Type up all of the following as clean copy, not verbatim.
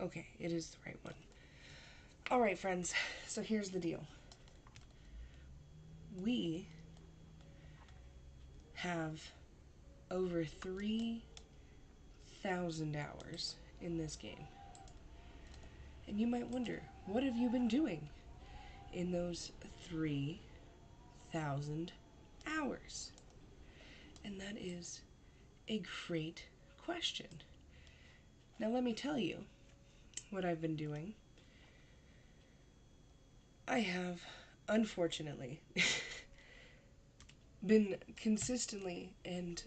Okay, it is the right one. Alright, friends, so here's the deal. We have over 3,000 hours in this game. And you might wonder, what have you been doing in those 3,000 hours? And that is a great question. Now let me tell you what I've been doing. I have, unfortunately, been consistently and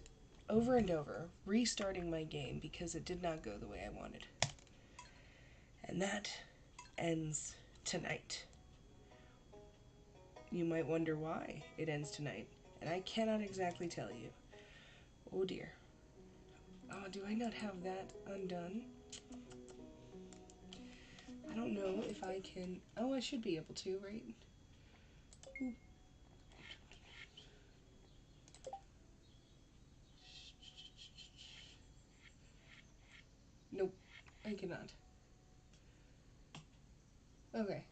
over restarting my game because it did not go the way I wanted. And that ends tonight. You might wonder why it ends tonight, and I cannot exactly tell you. Oh dear. Oh, do I not have that undone? I don't know if I can... Oh, I should be able to, right? Ooh. Nope, I cannot. Okay,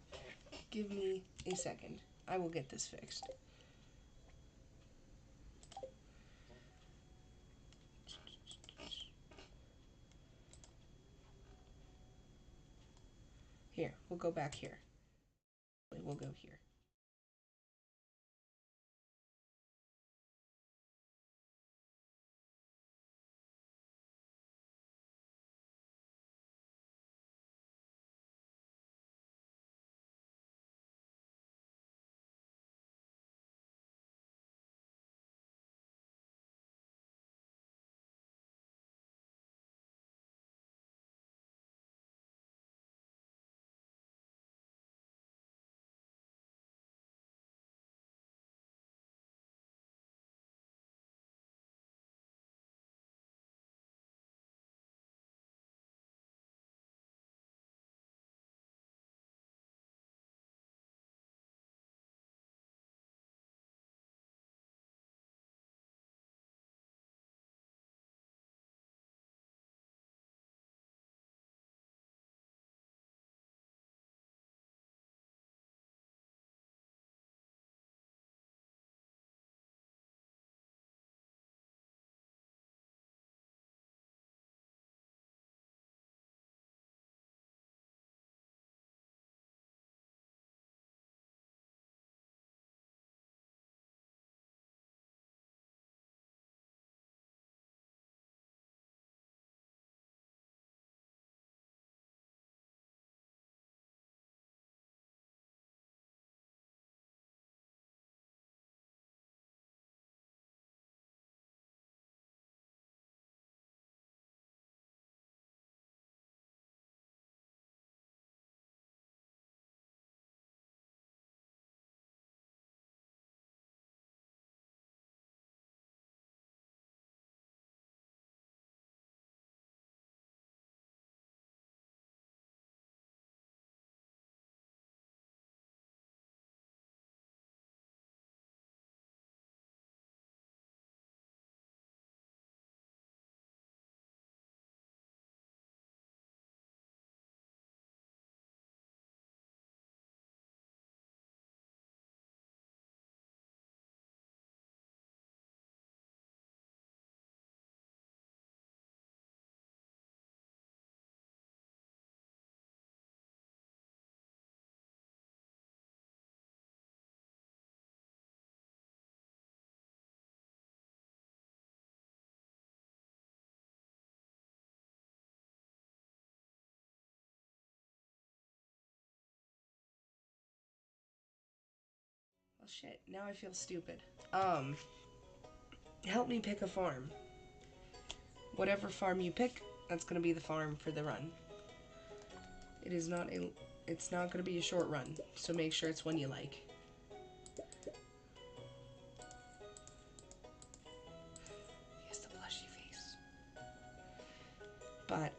give me a second. I will get this fixed. Here, we'll go back here. We'll go here. Well, shit, now I feel stupid. Help me pick a farm. Whatever farm you pick, that's gonna be the farm for the run. It is not a... It's not gonna be a short run, so make sure it's one you like. Yes, the blushy face. But,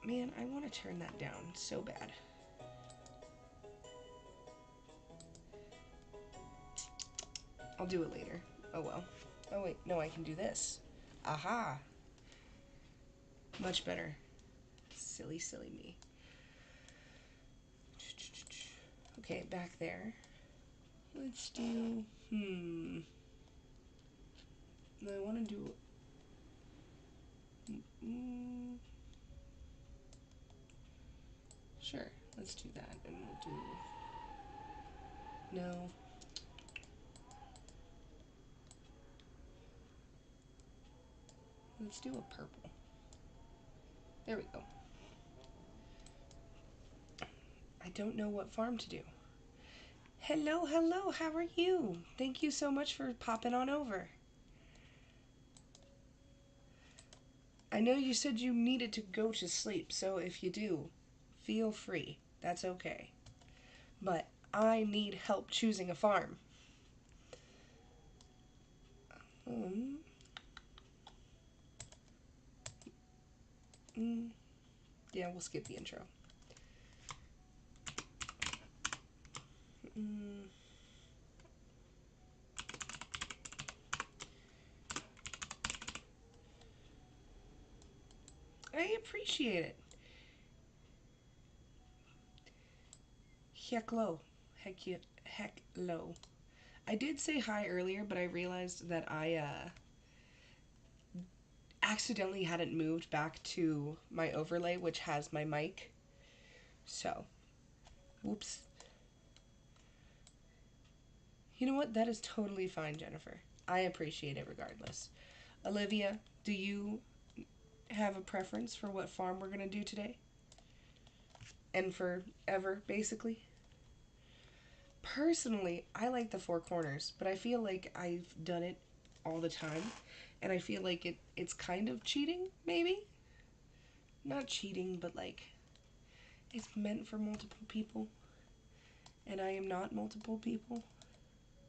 man, I want to turn that down so bad. I'll do it later. Oh well. Oh wait, no, I can do this. Aha! Much better. Silly, silly me. Okay, back there. Let's do... I want to do... Sure, let's do that. And we'll do... No. Let's do a purple. There we go. I don't know what farm to do. Hello, hello, how are you? Thank you so much for popping on over. I know you said you needed to go to sleep, so if you do, feel free. That's okay. But I need help choosing a farm. Yeah, we'll skip the intro. I appreciate it. Heck low. Heck low. I did say hi earlier, but I realized that I accidentally hadn't moved back to my overlay, which has my mic. So, whoops. You know what? That is totally fine, Jennifer. I appreciate it regardless. Olivia, do you have a preference for what farm we're going to do today? And forever, basically? Personally, I like the Four Corners, but I feel like I've done it all the time, and I feel like it's kind of cheating, maybe? Not cheating, but like, it's meant for multiple people, and I am not multiple people,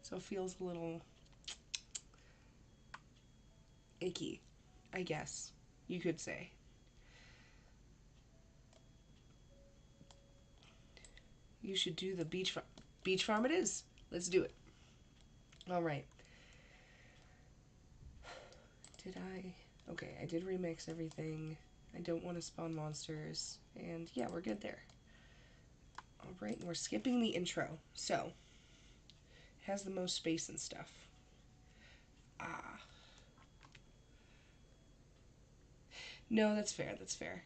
so it feels a little icky, I guess you could say. You should do the beach farm. Beach farm it is. Let's do it. All right. Did I? Okay, I did remix everything. I don't want to spawn monsters. And yeah, we're good there. All right, we're skipping the intro. So, it has the most space and stuff. No, that's fair. That's fair.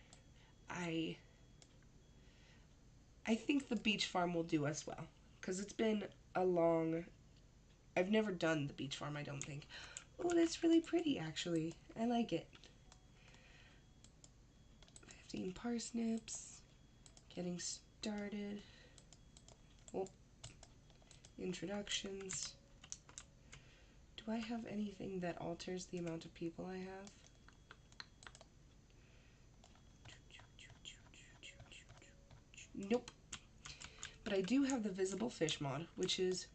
I think the beach farm will do us well. Because it's been a long... I've never done the beach farm, I don't think. Oh, that's really pretty, actually. I like it. 15 parsnips. Getting started. Oh. Introductions. Do I have anything that alters the amount of people I have? Nope. But I do have the visible fish mod, which is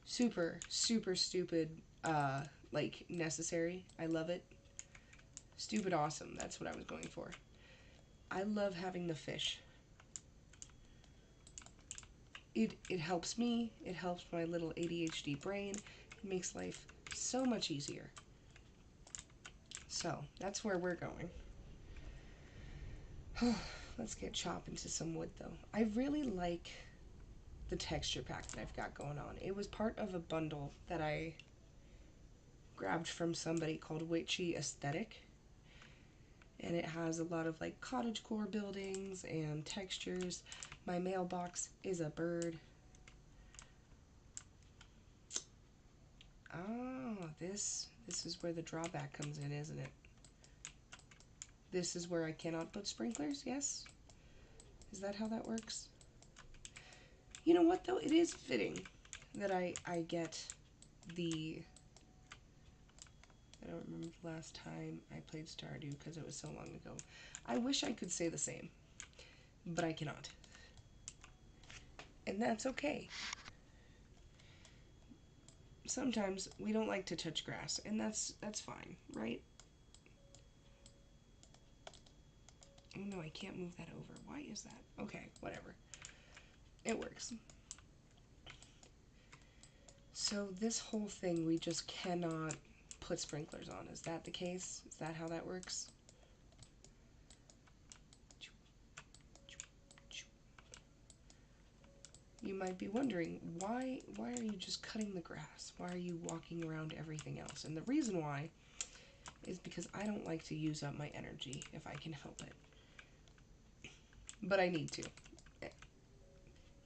super, super stupid, like, necessary. I love it. Stupid awesome. That's what I was going for. I love having the fish. It helps me. It helps my little ADHD brain. It makes life so much easier. So, that's where we're going. Let's get chopping to some wood, though. I really like the texture pack that I've got going on. It was part of a bundle that I grabbed from somebody called Witchy Aesthetic. And it has a lot of like cottagecore buildings and textures. My mailbox is a bird. Oh, this is where the drawback comes in, isn't it? This is where I cannot put sprinklers, yes? Is that how that works? You know what, though? It is fitting that I get the... I don't remember the last time I played Stardew because it was so long ago. I wish I could say the same, but I cannot. And that's okay. Sometimes we don't like to touch grass, and that's fine, right? Oh no, I can't move that over. Why is that? Okay, whatever. It works. So this whole thing, we just cannot put sprinklers on. Is that the case? Is that how that works? You might be wondering, why are you just cutting the grass? Why are you walking around everything else? And the reason why is because I don't like to use up my energy if I can help it. But I need to.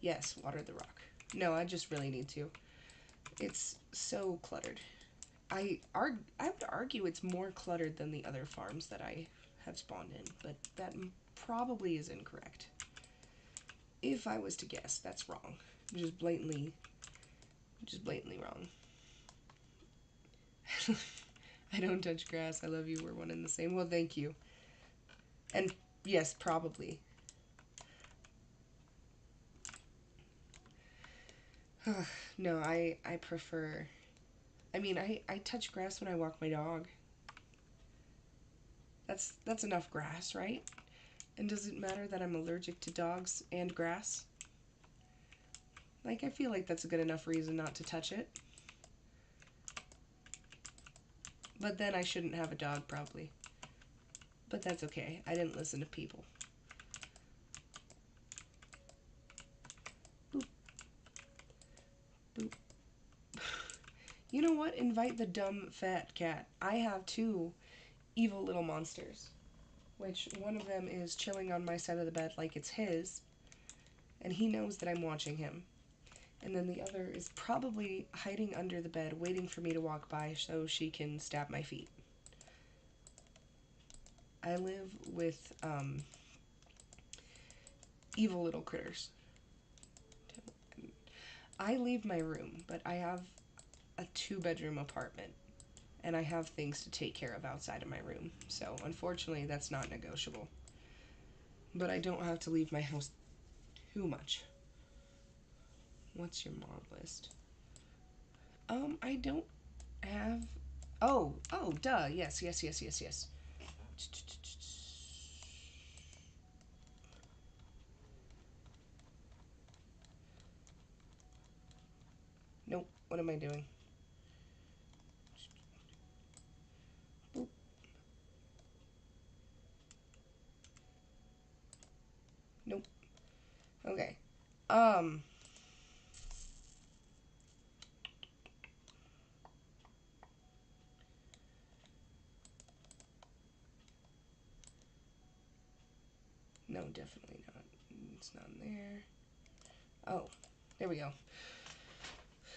Yes, water the rock. No, I just really need to. It's so cluttered. I would argue it's more cluttered than the other farms that I have spawned in, but that probably is incorrect. If I was to guess, that's wrong. Just blatantly wrong. I don't touch grass. I love you. We're one and the same. Well, thank you. And yes, probably. No, I prefer... I mean, I touch grass when I walk my dog. That's enough grass, right? And does it matter that I'm allergic to dogs and grass? Like, I feel like that's a good enough reason not to touch it. But then I shouldn't have a dog, probably. But that's okay. I didn't listen to people. Boop. Boop. You know what? Invite the dumb fat cat. I have 2 evil little monsters. Which one of them is chilling on my side of the bed like it's his. And he knows that I'm watching him. And then the other is probably hiding under the bed waiting for me to walk by so she can stab my feet. I live with evil little critters. I leave my room, but I have a 2-bedroom apartment, and I have things to take care of outside of my room. So, unfortunately, that's not negotiable. But I don't have to leave my house too much. What's your mod list? I don't have... Oh, duh. Yes. Nope. What am I doing? Boop. Nope. Okay. No, definitely not. It's not in there. Oh, there we go.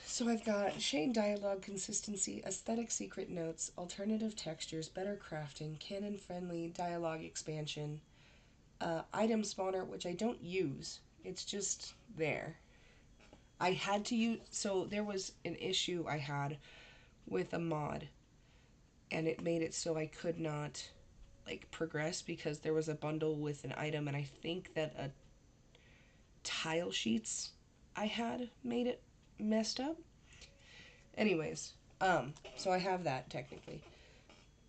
So I've got shade dialogue consistency, aesthetic secret notes, alternative textures, better crafting, canon-friendly dialogue expansion, item spawner, which I don't use. It's just there. I had to use... So there was an issue I had with a mod, and it made it so I could not, like, progress because there was a bundle with an item, and I think that a tile sheets I had made it messed up. Anyways, so I have that technically.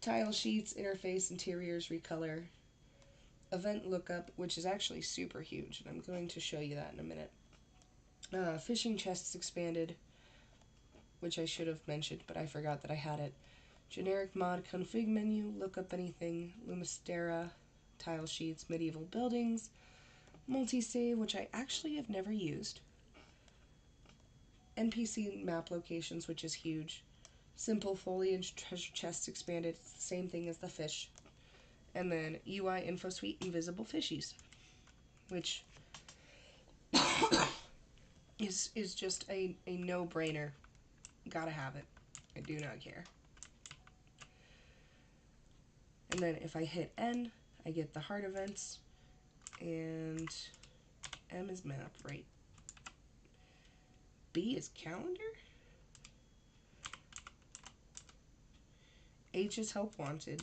Tile sheets, interface, interiors, recolor, event lookup, which is actually super huge, and I'm going to show you that in a minute. Fishing chests expanded, which I should have mentioned, but I forgot that I had it. Generic mod config menu, look up anything, Lumistera, tile sheets, medieval buildings, multi-save, which I actually have never used. NPC map locations, which is huge. Simple foliage, treasure chests expanded, it's the same thing as the fish. And then UI info suite, invisible fishies, which is just a no-brainer. Gotta have it. I do not care. And then if I hit N, I get the heart events, and M is map, right? B is calendar? H is help wanted.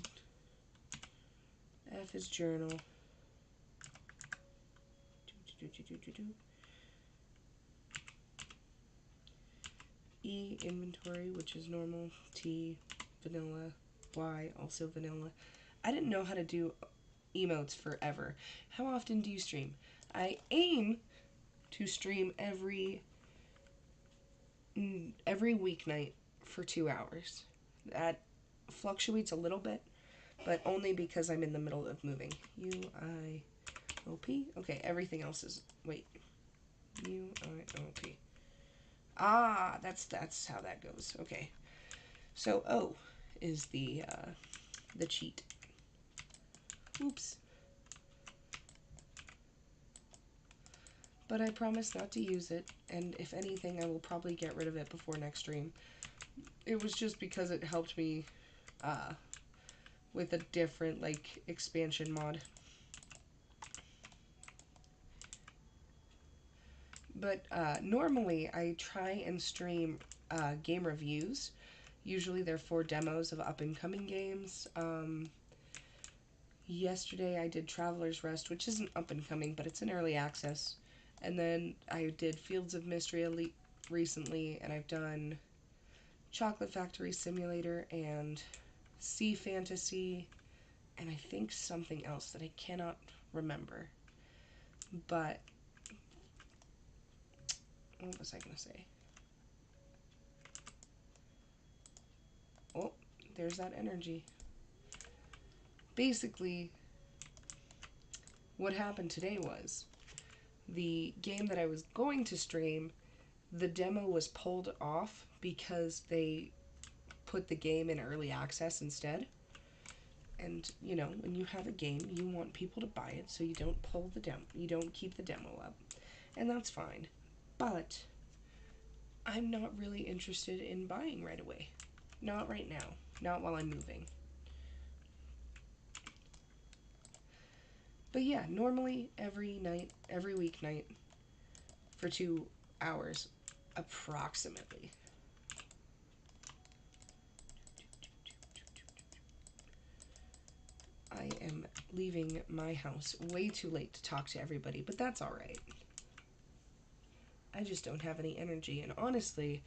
F is journal. E, inventory, which is normal. T, vanilla. Y, also vanilla. I didn't know how to do emotes forever. How often do you stream? I aim to stream every weeknight for 2 hours. That fluctuates a little bit, but only because I'm in the middle of moving. UIOP? Okay, everything else is... Wait. UIOP. Ah, that's how that goes. Okay. So O is the cheat. Oops. But I promise not to use it, and if anything, I will probably get rid of it before next stream. It was just because it helped me with a different, like, expansion mod. But normally, I try and stream game reviews. Usually they're for demos of up-and-coming games. Yesterday I did Traveler's Rest, which isn't up-and-coming, but it's in early access. And then I did Fields of Mystery Elite recently, and I've done Chocolate Factory Simulator and Sea Fantasy, and I think something else that I cannot remember. But what was I going to say? Oh, there's that energy. Basically, what happened today was the game that I was going to stream, the demo was pulled off because they put the game in early access instead. And, you know, when you have a game, you want people to buy it, so you don't pull the demo, you don't keep the demo up. And that's fine. But I'm not really interested in buying right away. Not right now. Not while I'm moving. But yeah, normally every weeknight for 2 hours approximately. I am leaving my house way too late to talk to everybody, but that's alright. I just don't have any energy, and honestly,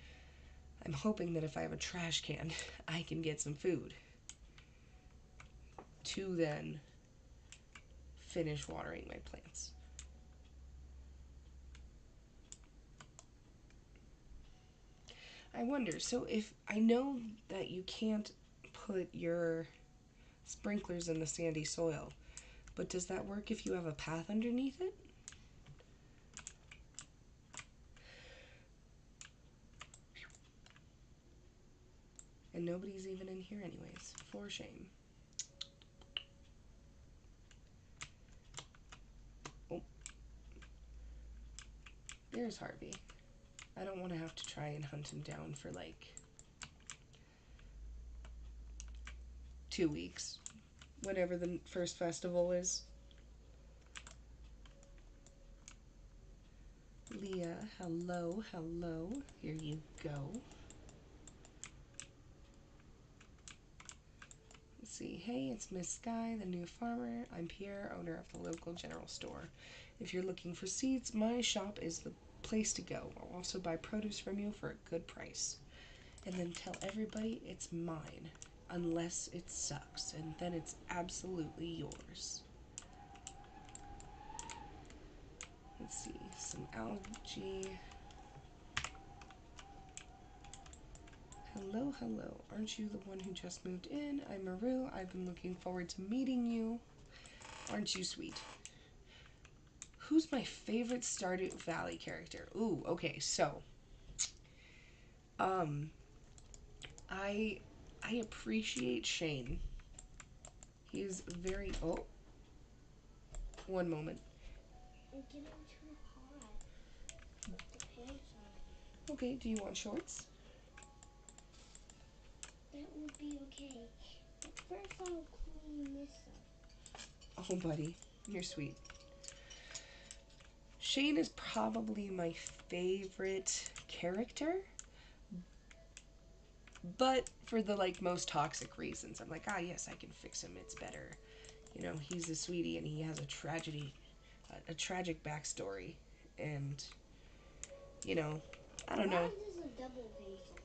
I'm hoping that if I have a trash can, I can get some food to then finish watering my plants. I wonder, so if I know that you can't put your sprinklers in the sandy soil, but does that work if you have a path underneath it? And nobody's even in here anyways, for shame. Oh. There's Harvey. I don't want to have to try and hunt him down for like 2 weeks. Whenever the first festival is. Leah, hello, hello. Here you go. Let's see. Hey, it's Miss Sky, the new farmer. I'm Pierre, owner of the local general store. If you're looking for seeds, my shop is the place to go. I'll also buy produce from you for a good price. And then tell everybody it's mine. Unless it sucks. And then it's absolutely yours. Let's see. Some algae. Hello, hello. Aren't you the one who just moved in? I'm Maru. I've been looking forward to meeting you. Aren't you sweet? Who's my favorite Stardew Valley character? Ooh, okay, so I appreciate Shane. He's very one moment. It's getting too hot. Put the pants on. Okay, do you want shorts? That would be okay. But first I'll clean this up. Oh, buddy, you're sweet. Shane is probably my favorite character, but for the like most toxic reasons. I'm like, yes, I can fix him. It's better. You know, he's a sweetie and he has a tragic backstory, and you know, I don't know. Why is this a double pencil?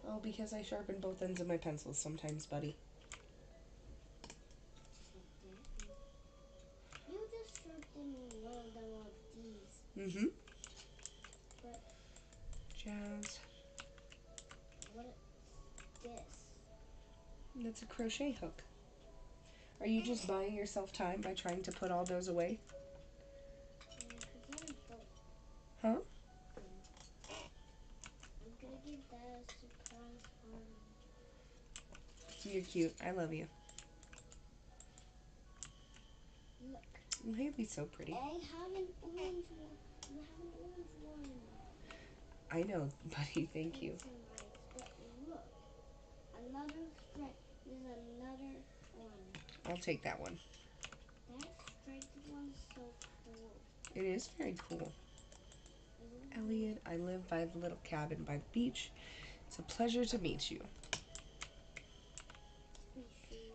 Oh, because I sharpen both ends of my pencils sometimes, buddy. You just sharpened one of them of these. Mm-hmm. But Jazz. what is this? That's a crochet hook. Are you just buying yourself time by trying to put all those away? Yeah, because I'm both. Huh? I'm gonna give that a surprise party. You're cute. I love you. Look. Haley's so pretty. I have an orange one. You have an orange one. I know, buddy. Thank you. That's so nice. But look, another stripe. There's another one. I'll take that one. That striped one is so cool. It is very cool. Elliot, I live by the little cabin by the beach. It's a pleasure to meet you. Sweet shoes.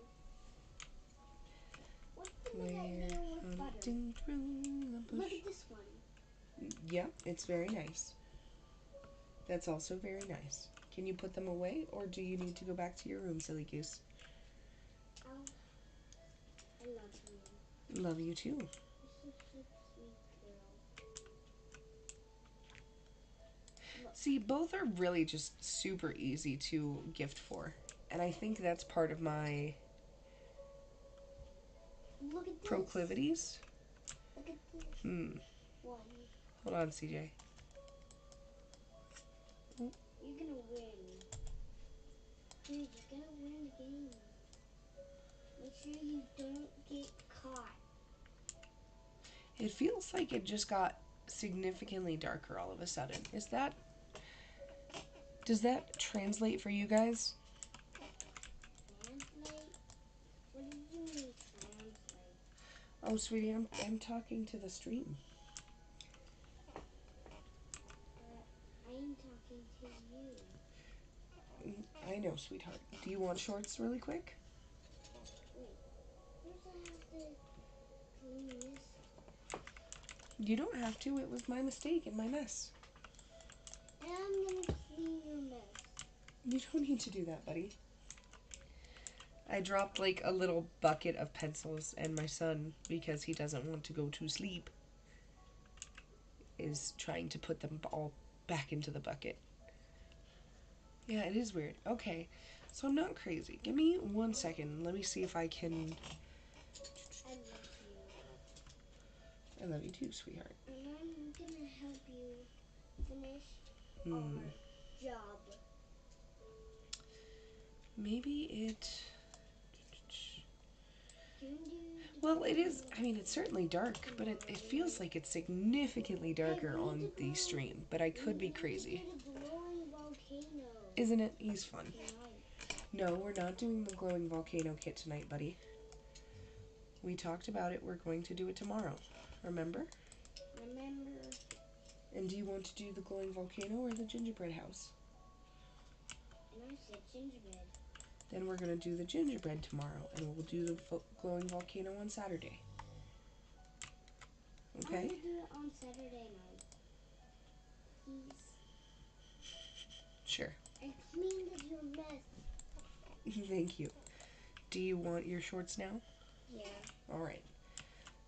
What's the big We're idea with butter? hunting through the bush. Look at this one. Yeah, it's very nice. That's also very nice. Can you put them away, or do you need to go back to your room, silly goose? Oh, I love you. Love you too. You're such a sweet girl. Look. See, both are really just super easy to gift for. And I think that's part of my Look at this. proclivities. Look at this Hmm. one. Hold on, CJ. You're gonna win. Dude, you're gonna win the game. Make sure you don't get caught. It feels like it just got significantly darker all of a sudden. Does that translate for you guys? Translate? What do you mean translate? Oh, sweetie, I'm talking to the stream. But I'm talking to you. I know, sweetheart. Do you want shorts really quick? Wait, first I have to clean this up. You don't have to. It was my mistake and my mess. And I'm gonna clean your mess. You don't need to do that, buddy. I dropped like a little bucket of pencils, and my son, because he doesn't want to go to sleep, is trying to put them all back into the bucket. Yeah, it is weird. Okay, so I'm not crazy. Give me 1 second. Let me see if I can. I love you. I love you too, sweetheart. And I'm gonna help you finish Hmm. our job. Maybe it. Can we do Well, it is. I mean, it's certainly dark, but it feels like it's significantly darker on the stream. But I could be crazy. The glowing volcano. Isn't it? He's fun. Tonight. No, we're not doing the glowing volcano kit tonight, buddy. We talked about it. We're going to do it tomorrow. Remember? Remember. And do you want to do the glowing volcano or the gingerbread house? And I said gingerbread. Then we're going to do the gingerbread tomorrow, and we'll do the glowing volcano on Saturday. I'm Okay? gonna do it on Saturday night. Please. Sure. I cleaned your mess. Thank you. Do you want your shorts now? Yeah. All right.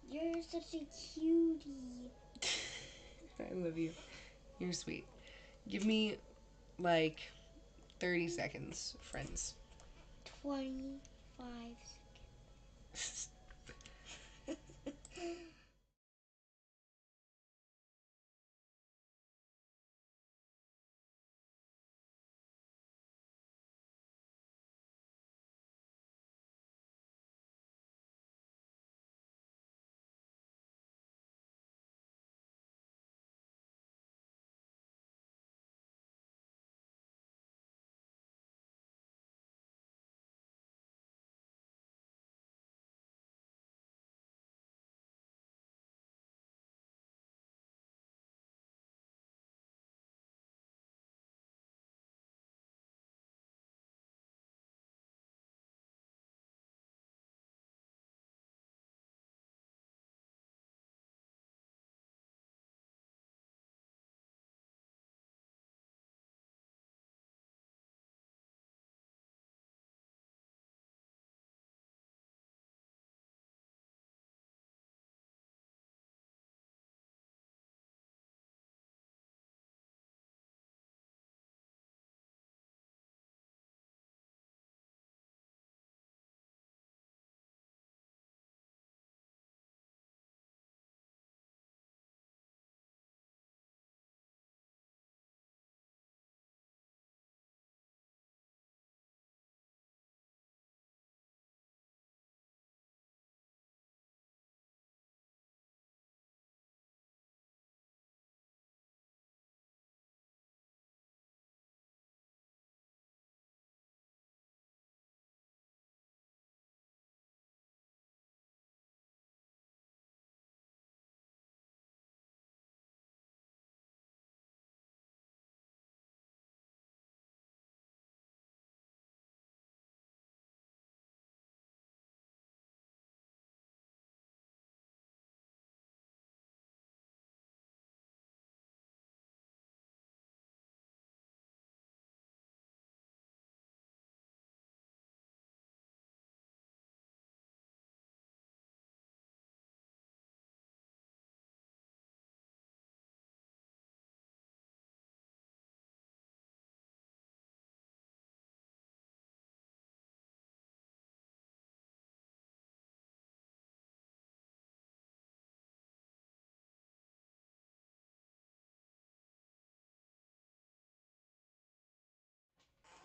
You're such a cutie. I love you. You're sweet. Give me like 30 seconds, friends. 25 seconds.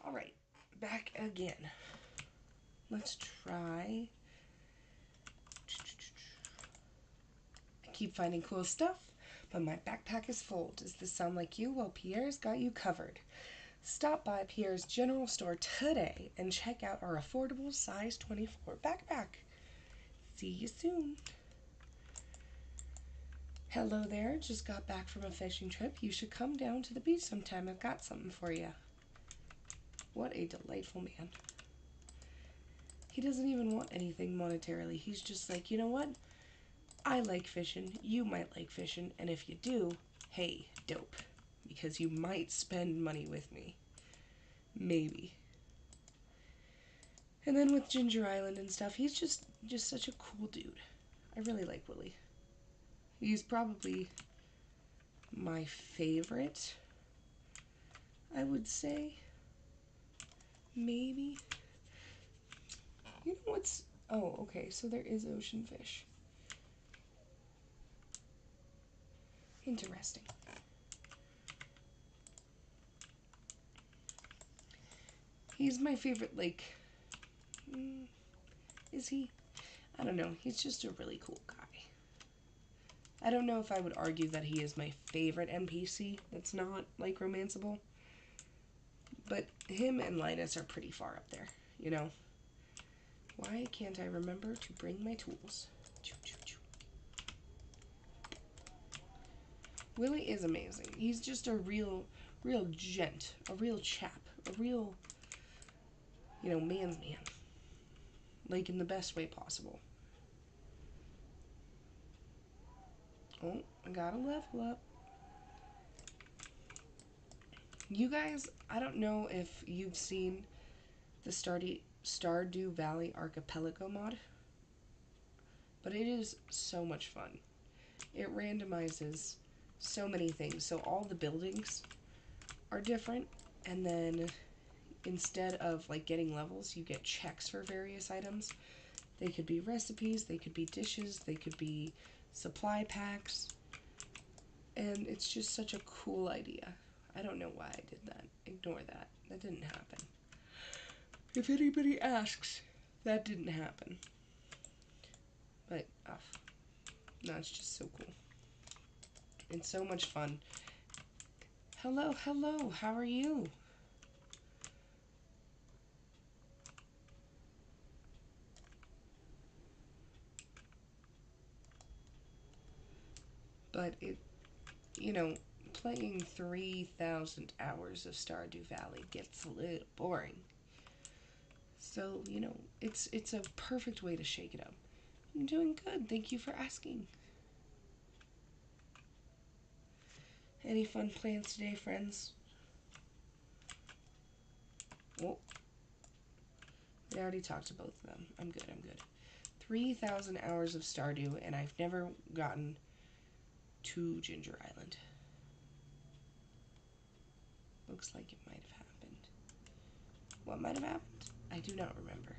Alright, back again. Let's try. I keep finding cool stuff, but my backpack is full. Does this sound like you? Well, Pierre's got you covered. Stop by Pierre's General Store today and check out our affordable size 24 backpack. See you soon. Hello there, just got back from a fishing trip. You should come down to the beach sometime. I've got something for you. What a delightful man. He doesn't even want anything monetarily. He's just like, you know what? I like fishing. You might like fishing. And if you do, hey, dope. Because you might spend money with me. Maybe. And then with Ginger Island and stuff, he's just such a cool dude. I really like Willie. He's probably my favorite, I would say. Maybe. You know what's... Oh, okay, so there is ocean fish. Interesting. He's my favorite, like... Is he? I don't know. He's just a really cool guy. I don't know if I would argue that he is my favorite NPC that's not, like, romanceable. But him and Linus are pretty far up there, you know? Why can't I remember to bring my tools? Willie is amazing. He's just a real gent, a real chap, a real, you know, man's man. Like, in the best way possible. Oh, I gotta level up. You guys, I don't know if you've seen the Stardew Valley archipelago mod, but it is so much fun. It randomizes so many things. So all the buildings are different, and then instead of like getting levels, you get checks for various items. They could be recipes, they could be dishes, they could be supply packs, and it's just such a cool idea. I don't know why I did that. Ignore that. That didn't happen. If anybody asks, that didn't happen. But, no, it's just so cool. It's so much fun. Hello, hello, how are you? But it, you know, playing 3,000 hours of Stardew Valley gets a little boring. So, you know, it's a perfect way to shake it up. I'm doing good, thank you for asking. Any fun plans today, friends? Well, we already talked to both of them. I'm good, I'm good. 3,000 hours of Stardew, and I've never gotten to Ginger Island. Looks like it might have happened. What might have happened? I do not remember.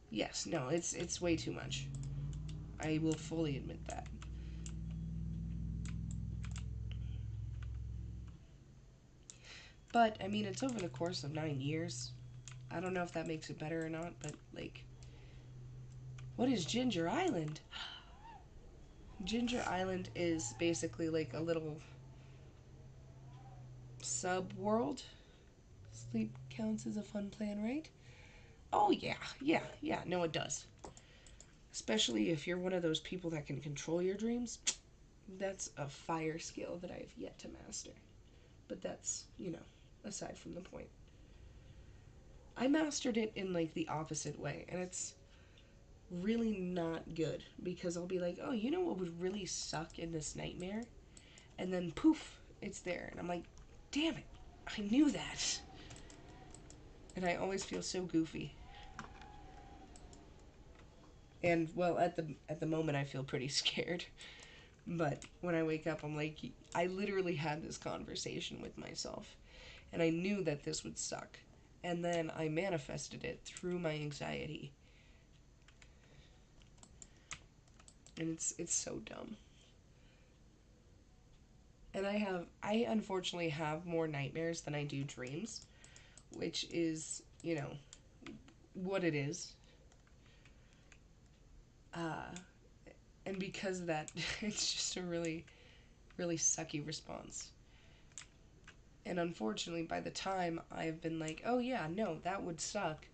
Yes, no, it's way too much. I will fully admit that. But, I mean, it's over the course of 9 years. I don't know if that makes it better or not, but, like... What is Ginger Island? Ginger Island is basically like a little sub-world. Sleep counts as a fun plan, right? Oh, yeah, no, it does. Especially if you're one of those people that can control your dreams. That's a fire skill that I've yet to master. But that's, you know, aside from the point. I mastered it in, like, the opposite way, and it's really not good, because I'll be like, oh, you know what would really suck in this nightmare? And then, poof, it's there, and I'm like, damn it, I knew that. And I always feel so goofy. And, well, at the moment, I feel pretty scared. But when I wake up, I'm like, I literally had this conversation with myself. And I knew that this would suck. And then I manifested it through my anxiety. And it's so dumb. And I unfortunately have more nightmares than I do dreams, which is, what it is. Uh, and because of that, it's just a really, really sucky response. And unfortunately, by the time I've been like, oh yeah, no, that would suck,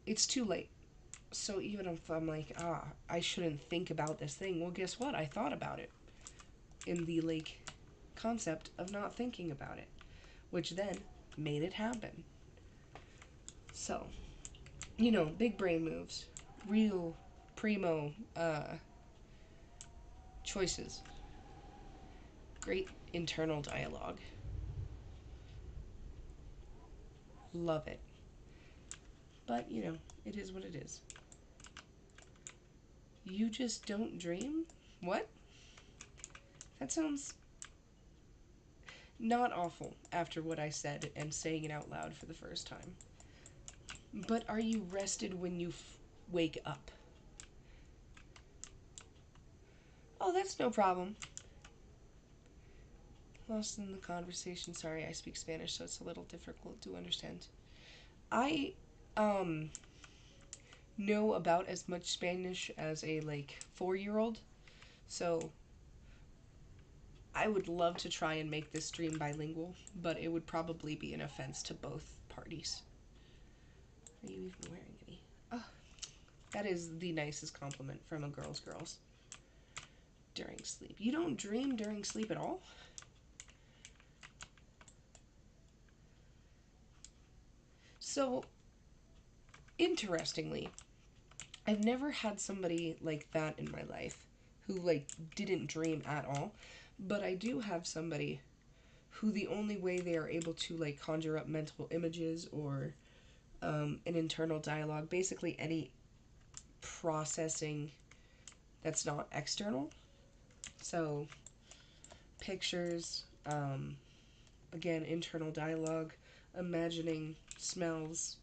it's too late. So even if I'm like, I shouldn't think about this thing, well, guess what? I thought about it in the, like, concept of not thinking about it, which then made it happen. So, big brain moves, real primo choices, great internal dialogue. Love it. But, it is what it is. You just don't dream? What? That sounds not awful after what I said and saying it out loud for the first time. But are you rested when you wake up? Oh, that's no problem. Lost in the conversation. Sorry, I speak Spanish, so it's a little difficult to understand. I, um, know about as much Spanish as a, like, 4-year-old, so I would love to try and make this stream bilingual, but it would probably be an offense to both parties. Are you even wearing any? Oh, that is the nicest compliment from a girl's. During sleep. You don't dream during sleep at all? So, interestingly, I've never had somebody like that in my life who, like, didn't dream at all, but I do have somebody who the only way they are able to, like, conjure up mental images or an internal dialogue, basically any processing that's not external. So, pictures, again, internal dialogue, imagining smells,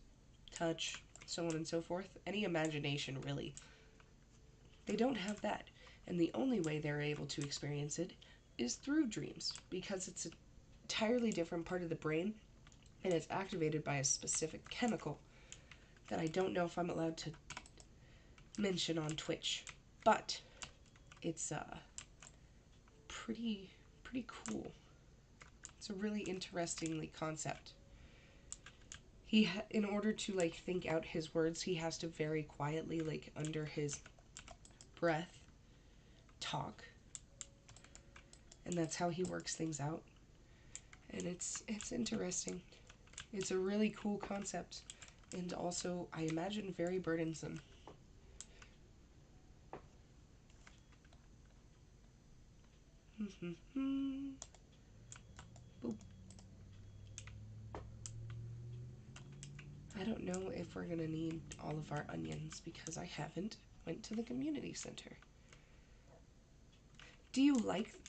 touch, so on and so forth. Any imagination, really. They don't have that. And the only way they're able to experience it is through dreams, because it's an entirely different part of the brain and it's activated by a specific chemical that I don't know if I'm allowed to mention on Twitch. But it's pretty cool. It's a really interestingly concept. In order to, like, think out his words, he has to very quietly, like, under his breath, talk, and that's how he works things out. And it's interesting. It's a really cool concept, and also, I imagine, very burdensome. Boop. I don't know if we're gonna need all of our onions because I haven't went to the community center.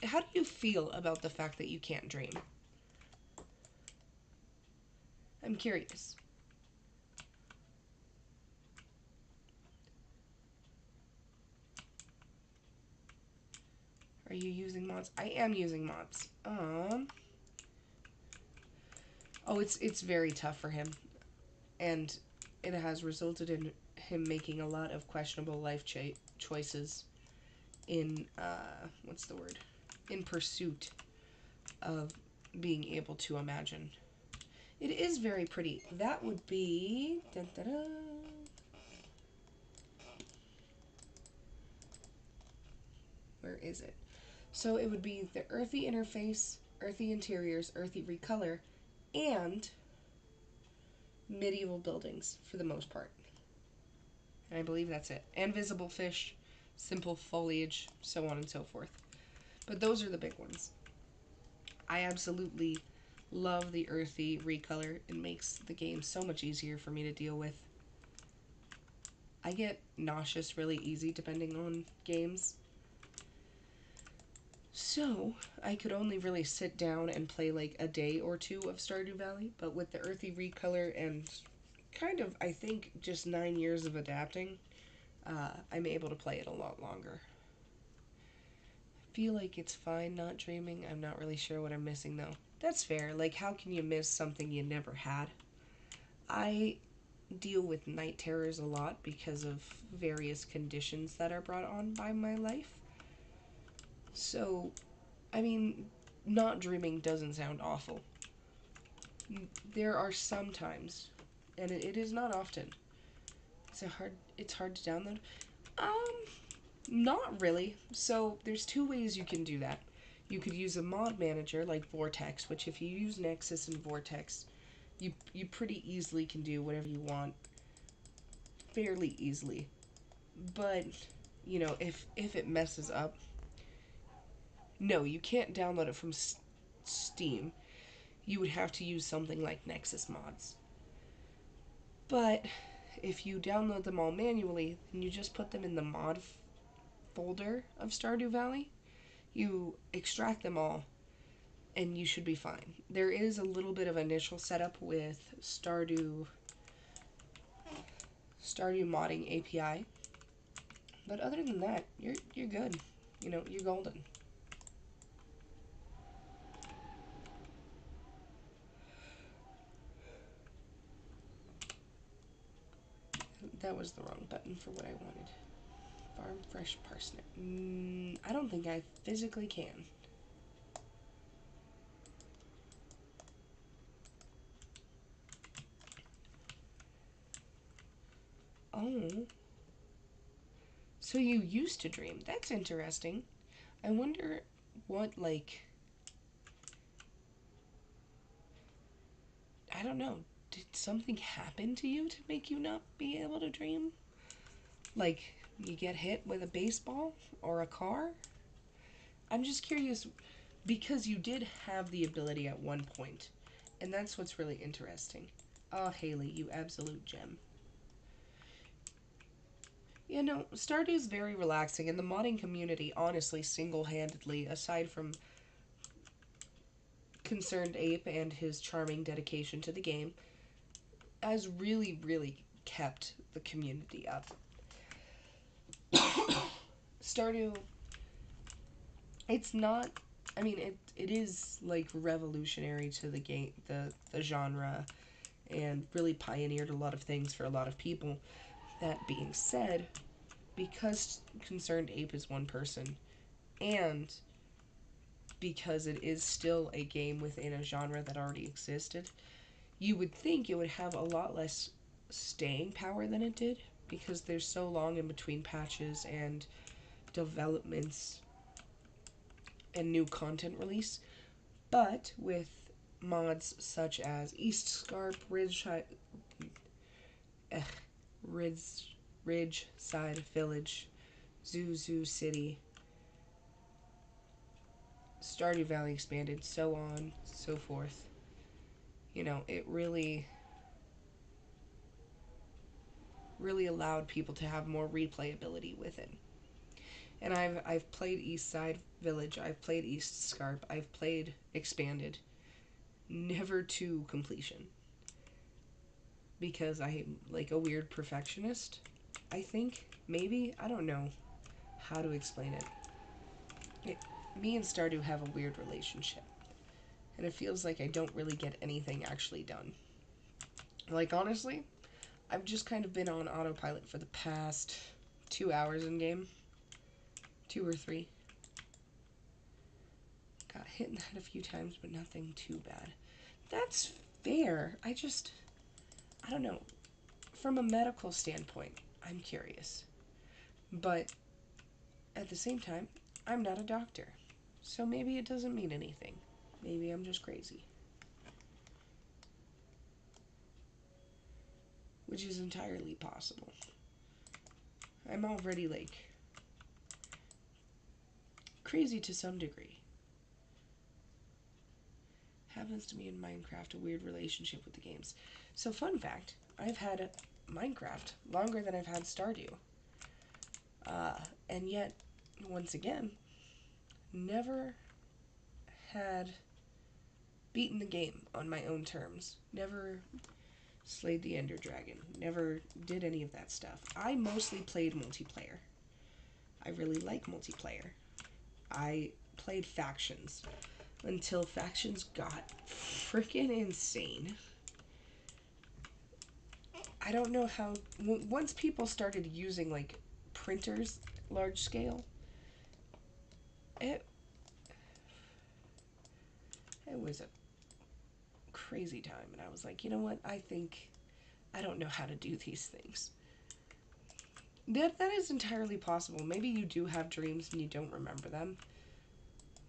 How do you feel about the fact that you can't dream? I'm curious. Are you using mods? I am using mods. Oh, it's very tough for him, and it has resulted in him making a lot of questionable life choices in what's the word? In pursuit of being able to imagine. It is very pretty. That would be dun, dun, dun. Where is it? So it would be the earthy interface, earthy interiors, earthy recolor, and medieval buildings for the most part. And I believe that's it. And visible fish, simple foliage, so on and so forth. But those are the big ones. I absolutely love the earthy recolor. It makes the game so much easier for me to deal with. I get nauseous really easy depending on games. So, I could only really sit down and play like a day or two of Stardew Valley, but with the earthy recolor and kind of, I think, just 9 years of adapting, I'm able to play it a lot longer. feel like it's fine not dreaming. I'm not really sure what I'm missing though. That's fair. Like, how can you miss something you never had? I deal with night terrors a lot because of various conditions that are brought on by my life. So, I mean, not dreaming doesn't sound awful. There are some times, and it is not often. It's hard to download. Um, Not really. So there's two ways you can do that. You could use a mod manager like Vortex, which if you use Nexus and Vortex, you pretty easily can do whatever you want fairly easily. But if it messes up, no, you can't download it from Steam. You would have to use something like Nexus mods. But if you download them all manually, then you just put them in the mod folder of Stardew Valley. You extract them all, and you should be fine. There is a little bit of initial setup with Stardew modding API, but other than that, you're good. You're golden. That was the wrong button for what I wanted. Farm fresh parsnip. I don't think I physically can. Oh, so you used to dream. That's interesting. I wonder what, like, I don't know. Did something happen to you to make you not be able to dream? Like, you get hit with a baseball or a car? I'm just curious because you did have the ability at one point, and that's what's really interesting. Oh, Haley, you absolute gem. Stardew's very relaxing, and the modding community, honestly, single-handedly, aside from Concerned Ape and his charming dedication to the game, has really, really kept the community up. Stardew, it's not. I mean, it is like revolutionary to the game, the genre, and really pioneered a lot of things for a lot of people. That being said, because Concerned Ape is one person, and because it is still a game within a genre that already existed, you would think it would have a lot less staying power than it did because there's so long in between patches and developments and new content release. But with mods such as East Scarp, Ridgeside Village, Zoo City, Stardew Valley expanded, so on, so forth. It really allowed people to have more replayability with it. And I've played East Side Village, I've played East Scarp, I've played Expanded, never to completion. Because I'm like a weird perfectionist, I think. Maybe. I don't know how to explain it. Me and Stardew have a weird relationship. And it feels like I don't really get anything actually done. Like, honestly, I've just kind of been on autopilot for the past 2 hours in game. 2 or 3. Got hit in the head a few times, but nothing too bad. That's fair. I don't know. From a medical standpoint, I'm curious. But at the same time, I'm not a doctor. So maybe it doesn't mean anything. Maybe I'm just crazy. Which is entirely possible. I'm already, like, crazy to some degree. Happens to me in Minecraft, a weird relationship with the games. So, fun fact, I've had Minecraft longer than I've had Stardew. And yet, once again, never had beaten the game on my own terms. Never slayed the Ender Dragon. Never did any of that stuff. I mostly played multiplayer. I really like multiplayer. I played factions until factions got freaking insane. I don't know how. Once people started using like printers large scale, it it was a crazy time, and I was like, you know what? I think I don't know how to do these things. That is entirely possible. Maybe you do have dreams and you don't remember them,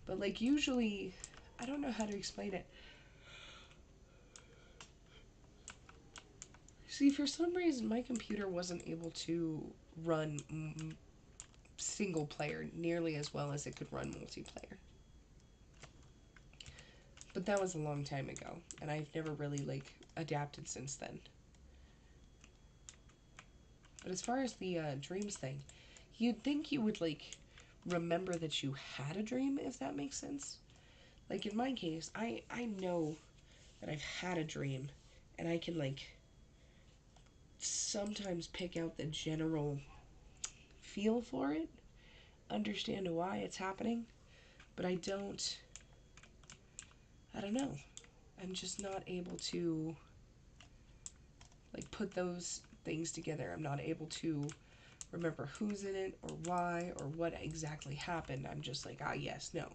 but like usually, I don't know how to explain it. See, for some reason, my computer wasn't able to run single player nearly as well as it could run multiplayer. But that was a long time ago, and I've never really like adapted since then. But as far as the dreams thing, you'd think you would like remember that you had a dream, if that makes sense. Like in my case, I know that I've had a dream, and I can like sometimes pick out the general feel for it, understand why it's happening, but I don't know. I'm just not able to like put those things together. I'm not able to remember who's in it or why or what exactly happened. I'm just like, ah, yes, no,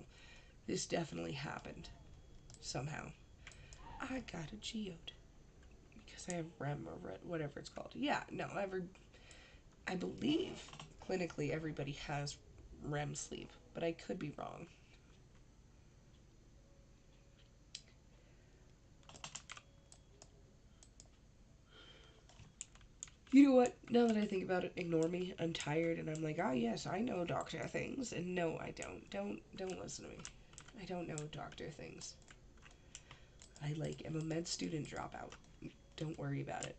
this definitely happened somehow. I got a geode because I have REM or whatever it's called. Yeah, no, I believe clinically everybody has REM sleep, but I could be wrong. You know what? Now that I think about it, ignore me. I'm tired, and I'm like, ah, yes, I know doctor things, and no, I don't. Don't listen to me. I don't know doctor things. I like am a med student dropout. Don't worry about it.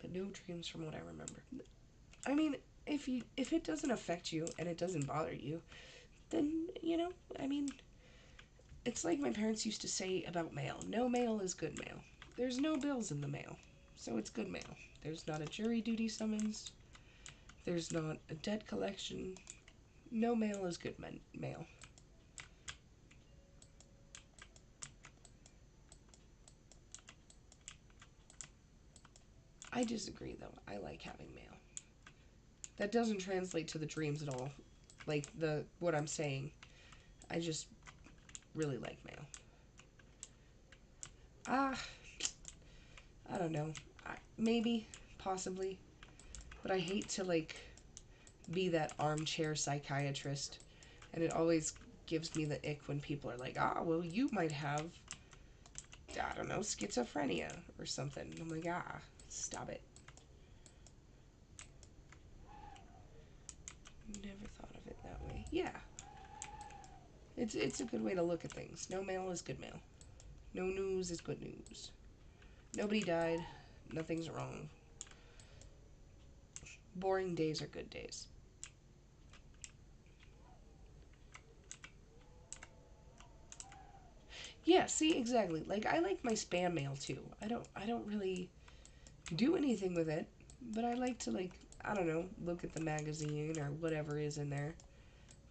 But no dreams from what I remember. I mean, if it doesn't affect you and it doesn't bother you, then I mean, it's like my parents used to say about mail. No mail is good mail. There's no bills in the mail, so it's good mail. There's not a jury duty summons. There's not a debt collection. No mail is good mail. I disagree though. I like having mail. That doesn't translate to the dreams at all. Like the what I'm saying. I just really like mail. Ah, I don't know. Maybe, possibly, but I hate to like be that armchair psychiatrist, and it always gives me the ick when people are like, "Ah, well, you might have, I don't know, schizophrenia or something." I'm like, "Ah, stop it." Never thought of it that way. Yeah, it's a good way to look at things. No mail is good mail. No news is good news. Nobody died. Nothing's wrong. Boring days are good days. Yeah, see, exactly. Like I like my spam mail too. I don't really do anything with it, but I like to like I don't know, look at the magazine or whatever is in there.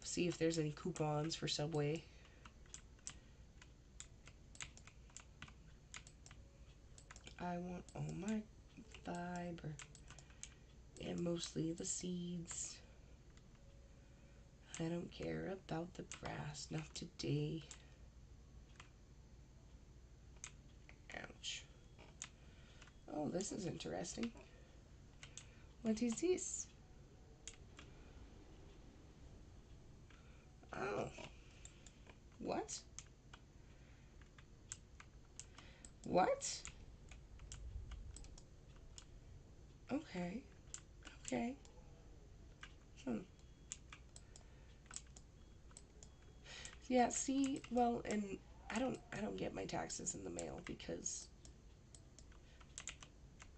See if there's any coupons for Subway. I want all my fiber and mostly the seeds. I don't care about the grass, not today. Ouch. Oh, this is interesting. What is this? Oh, what? What? Okay. Okay. Hmm. Yeah, see, well, and I don't get my taxes in the mail because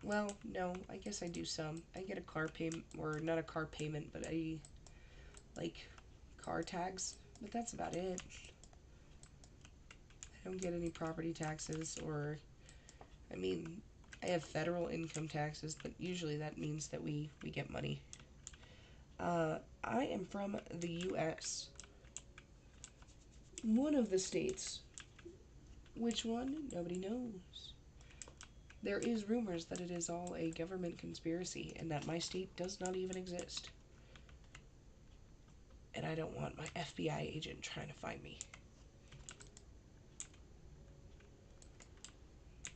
well, no, I guess I do some. I get a car payment or not a car payment, but I like car tags, but that's about it. I don't get any property taxes or I mean, I have federal income taxes, but usually that means that we get money. I am from the U.S. One of the states. Which one? Nobody knows. There is rumors that it is all a government conspiracy and that my state does not even exist. And I don't want my FBI agent trying to find me.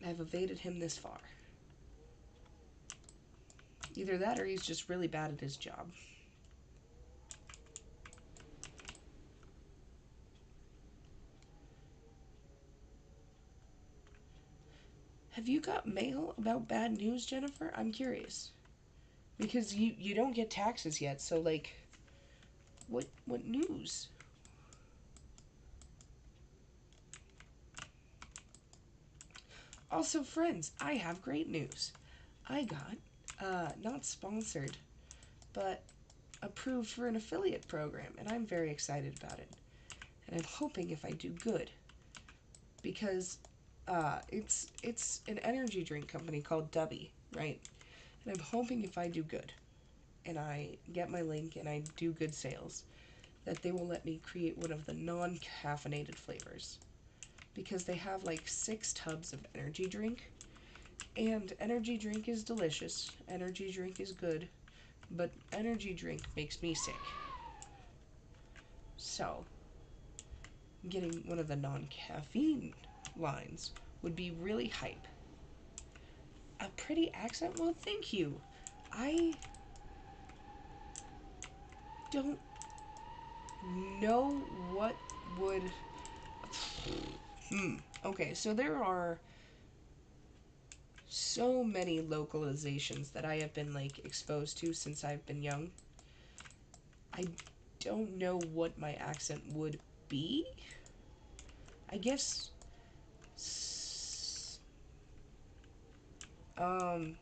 I've evaded him this far. Either that or he's just really bad at his job. Have you got mail about bad news, Jennifer? I'm curious. Because you don't get taxes yet, so like what news? Also, friends, I have great news. I got not sponsored, but approved for an affiliate program, and I'm very excited about it. And I'm hoping if I do good, because it's an energy drink company called Dubby, right? And I'm hoping if I do good, and I get my link and I do good sales, that they will let me create one of the non-caffeinated flavors. Because they have like 6 tubs of energy drink, and energy drink is delicious, energy drink is good, but energy drink makes me sick. So, getting one of the non-caffeine lines would be really hype. A pretty accent? Well, thank you. I don't know what would... Okay, so there are so many localizations that I have been like exposed to since I've been young. I don't know what my accent would be. I guess um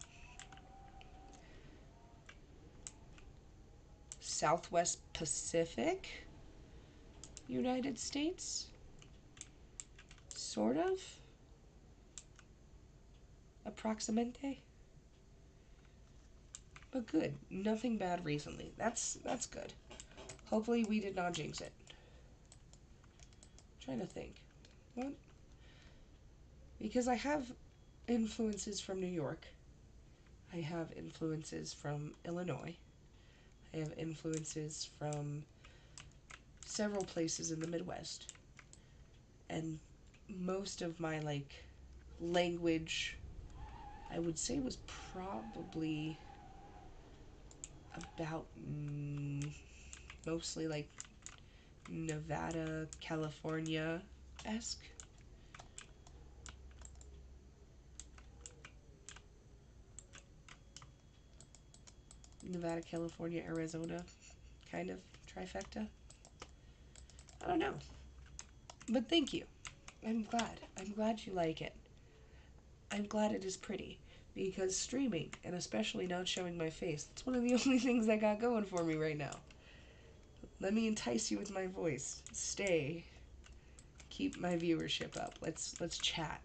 Southwest Pacific United States, sort of, approximente. But good, nothing bad recently. That's good. Hopefully we did not jinx it. I'm trying to think. What? Because I have influences from New York. I have influences from Illinois. I have influences from several places in the Midwest. And most of my like language, I would say, was probably about mostly like Nevada, California esque. Nevada, California, Arizona, kind of trifecta. I don't know. But thank you. I'm glad. I'm glad you like it. I'm glad it is pretty. Because streaming, and especially not showing my face, that's one of the only things I got going for me right now. Let me entice you with my voice. Stay. Keep my viewership up. Let's chat.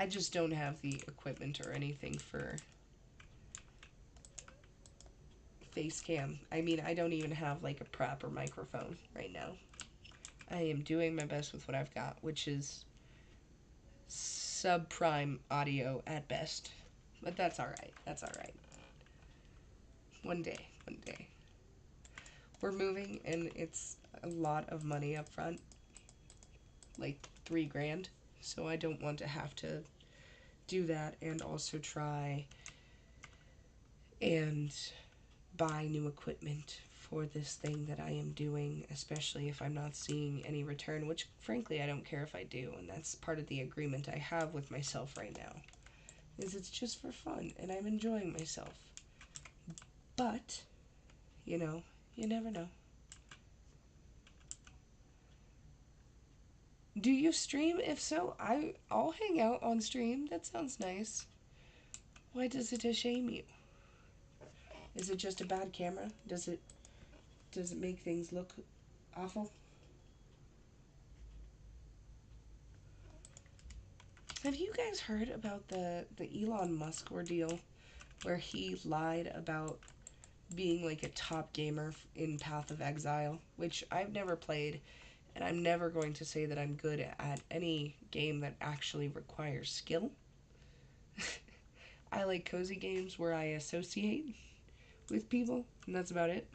I just don't have the equipment or anything for face cam. I mean, I don't even have like a proper microphone right now. I am doing my best with what I've got, which is subprime audio at best. But that's alright. That's alright. One day. One day. We're moving and it's a lot of money up front. Like $3,000. So I don't want to have to do that and also try and buy new equipment for this thing that I am doing, especially if I'm not seeing any return, which frankly I don't care if I do, and that's part of the agreement I have with myself right now, is it's just for fun and I'm enjoying myself. But, you know, you never know. Do you stream? If so, I'll hang out on stream. That sounds nice. Why does it shame you? Is it just a bad camera? Does it make things look awful? Have you guys heard about the Elon Musk ordeal where he lied about being like a top gamer in Path of Exile, which I've never played, and I'm never going to say that I'm good at any game that actually requires skill. I like cozy games where I associate with people, and that's about it.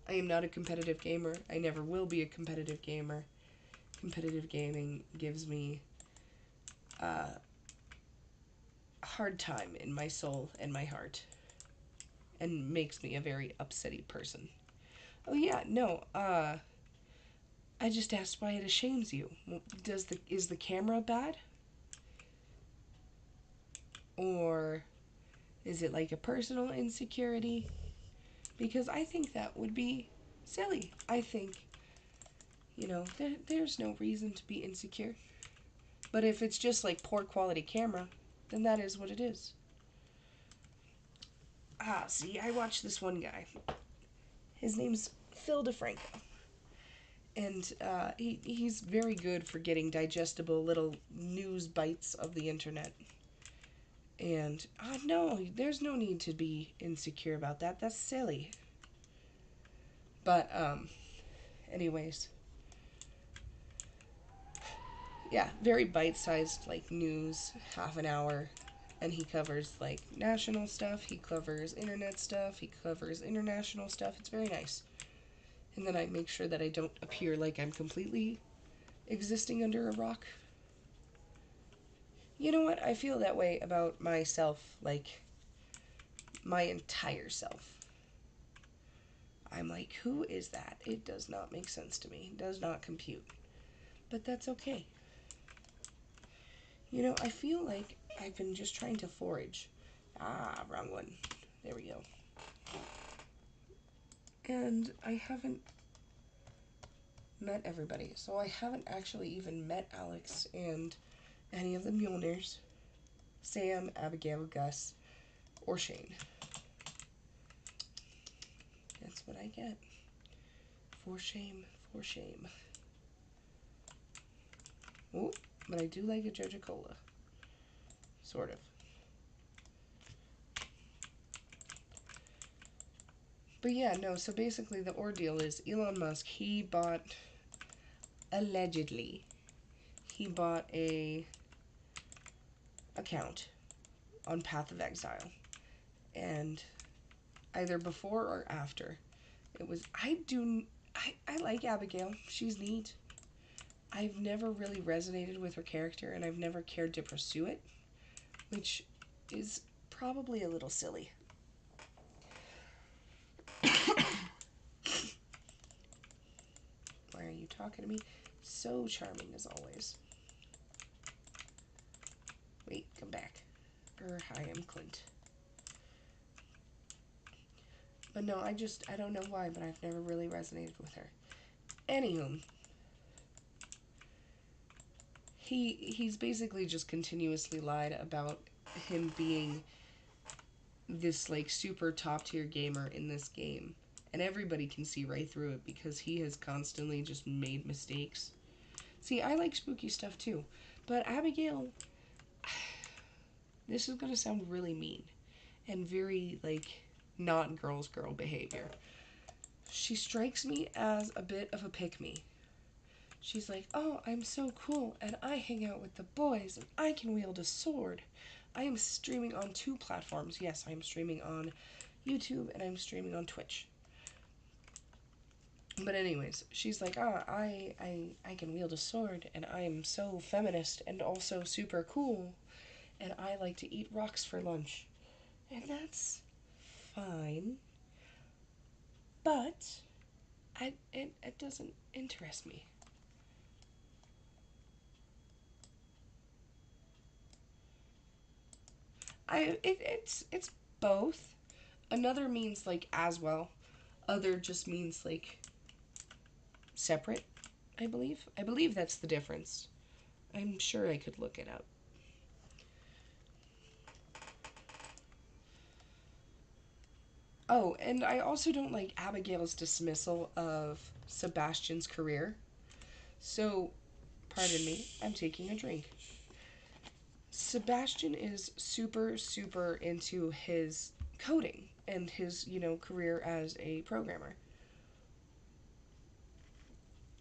I am not a competitive gamer. I never will be a competitive gamer. Competitive gaming gives me a hard time in my soul and my heart and makes me a very upsetty person. Oh yeah, no, I just asked why it shames you. Is the camera bad? Or is it like a personal insecurity? Because I think that would be silly. I think, there's no reason to be insecure. But if it's just like poor quality camera, then that is what it is. See, I watched this one guy. His name's Phil DeFranco. And he's very good for getting digestible little news bites of the internet. And, no, there's no need to be insecure about that. That's silly. But, anyways. Yeah, very bite-sized, like, news, half an hour. And he covers, like, national stuff, he covers internet stuff, he covers international stuff. It's very nice. And then I make sure that I don't appear like I'm completely existing under a rock. You know what? I feel that way about myself, like, my entire self. I'm like, who is that? It does not make sense to me. It does not compute. But that's okay. I feel like I've been just trying to forage. Wrong one. There we go. And I haven't met everybody. So I haven't actually even met Alex and any of the Mjolnirs. Sam, Abigail, Gus, or Shane. That's what I get. For shame, for shame. Oh, but I do like a Joja Cola. Sort of. But yeah, no, so basically the ordeal is Elon Musk, allegedly, he bought a account on Path of Exile. And either before or after, it was, I like Abigail. She's neat. I've never really resonated with her character, and I've never cared to pursue it, which is probably a little silly. Why are you talking to me? So charming as always. Wait, come back. Hi, I'm Clint. But no, I don't know why, but I've never really resonated with her. Anywho, he's basically just continuously lied about him being this, like, super top tier gamer in this game. And everybody can see right through it because he has constantly just made mistakes. See, I like spooky stuff too. But Abigail, this is going to sound really mean and very, like, not girl's girl behavior. She strikes me as a bit of a pick-me. She's like, oh, I'm so cool, and I hang out with the boys, and I can wield a sword. I am streaming on 2 platforms. Yes, I am streaming on YouTube, and I'm streaming on Twitch. But anyways, she's like, I can wield a sword, and I am so feminist and also super cool, and I like to eat rocks for lunch. And that's fine. But it doesn't interest me. It's both. Another means like as well. Other just means like separate, I believe. I believe that's the difference. I'm sure I could look it up. Oh, and I also don't like Abigail's dismissal of Sebastian's career. So Pardon me, I'm taking a drink. Sebastian is super, super into his coding and his, career as a programmer.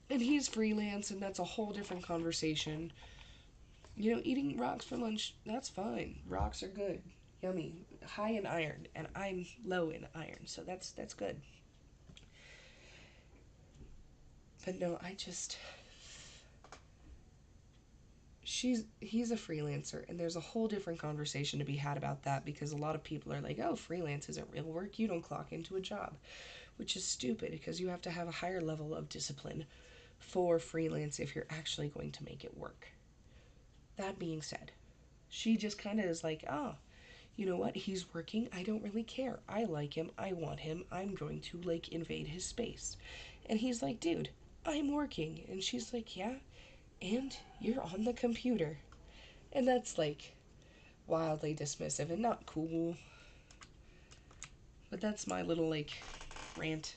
And he's freelance, and that's a whole different conversation. Eating rocks for lunch, that's fine. Rocks are good. Yummy. High in iron, and I'm low in iron, so that's good. But no, he's a freelancer, and there's a whole different conversation to be had about that, because a lot of people are like, "Oh, freelance isn't real work. You don't clock into a job." Which is stupid, because you have to have a higher level of discipline for freelance if you're actually going to make it work. That being said, she just kind of is like, "Oh, you know what? He's working. I don't really care. I like him. I want him. I'm going to, invade his space." And he's like, "Dude, I'm working." And she's like, "Yeah, and you're on the computer." And that's, wildly dismissive and not cool. But that's my little, rant.